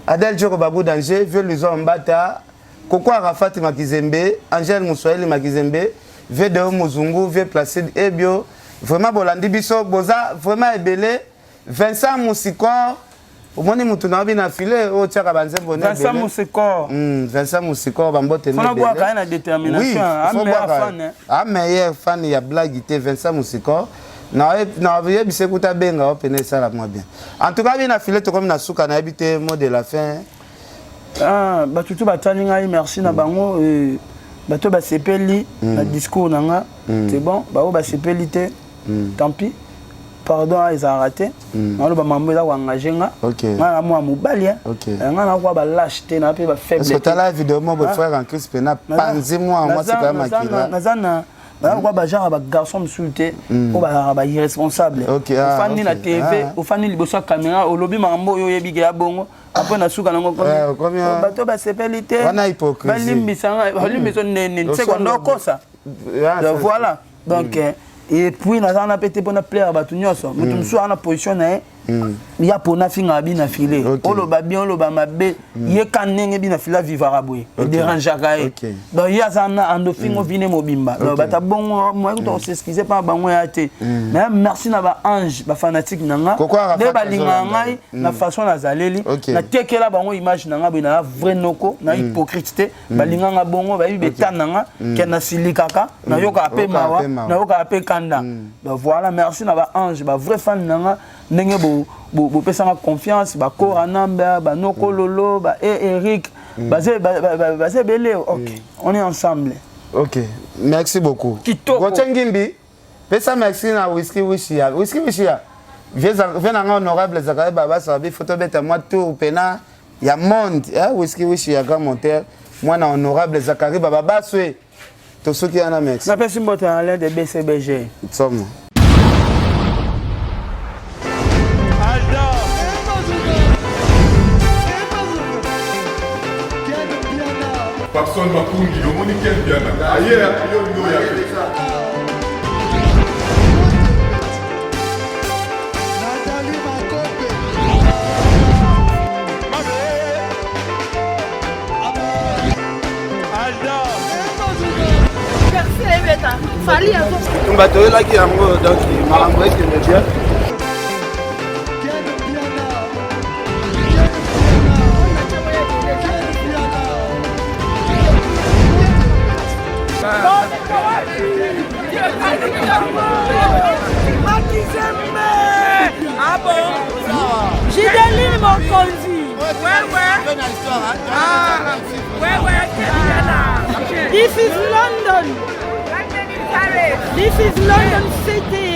Adel Djoko Babou Danger, Vieux Luzo Mbata, Koko Arafat Makizembe, Angèle Moussoeli Makizembe, Vieux Deo Muzungu, Vieux Placide Ebio, vraiment Bolandi Biso, Boza, vraiment Ebele, Vincent Moussikor. Au moins, nous avons bien affilé au Tchaka Banzembo.
Vincent Moussikor.
Vincent Moussikor, Bambote.
Il faut voir quand même la détermination.
Oui, il faut voir. Un meilleur fan, il y a blague, Vincent Moussikor. Non, il y a des écoutes à Benga, on peut ça moi bien. En tout cas, bien affilé, comme na souka na habité mot de la fin.
Ah, bah tout bah talinga merci na bango bah to bah sepeli na discours nanga. C'est bon, bah bah sepeli te. Tant pis. Pardon, ils ont raté. On a engagé.
Ok.
On a mobile. Ok. On a lâcheté, on a fait faible.
Est-ce que tu as la vidéo, mon frère, en Christ, pena panzez-moi, moi c'est pas maquillé.
Nazana, on a genre un garçon insulté, on a irresponsable.
Ok.
Au fan de la TV, au fan de la caméra, au lobby mambo yo yebi bongo. Après na souka nango combien? Bato ba sepelité.
On a hypocrisie.
Balimbisanga, balimbison ne seconde kosa. Voilà. Donc et puis nous avons pété pour nous plaire à Batunyoso. Nous sommes en position il y a pour nous finir bien affilé. On le bat bien, on le bat mal. Il y a quand même bien affilé vivre à bout. Il dérange à gaï. Donc il y a ça en nos fins vine mobimba. Donc bah bon moi on s'excuse pas bah moi été. Mais merci na ba ange ba fanatique nanga. De ba linga na façon na zaleli. Na tekela ba ngo image nanga na vrai noko na hypocrite. Ba linga bongo ba beta nanga ke na silikaka na yoka apé mawa na yoka apé kanda. Donc voilà merci na ba ange ba vrai fan nanga. N'engé bo pesanga confiance ba Koranamba ba Nokololo ba Eric ba belé. OK, on est ensemble.
OK, merci beaucoup. Gotengimbi pesa merci na Whisky Wishia viens na honorable Zakaria baba sabi photo beta moi tout pena ya monde Whisky Wishia grand monteur moi na honorable Zakaria baba baswe to soki ana merci
na pesi mbote à l'aide de BCBG
somme.
Patson Makungi, le monde qui est bien. Ailleurs, il y a
Fali à
on va te là qui a donc il m'a envoyé que le bien.
Ah bon? J'ai des lignes mon conduit. Ouais. Ah, ouais. This is London. This is London City.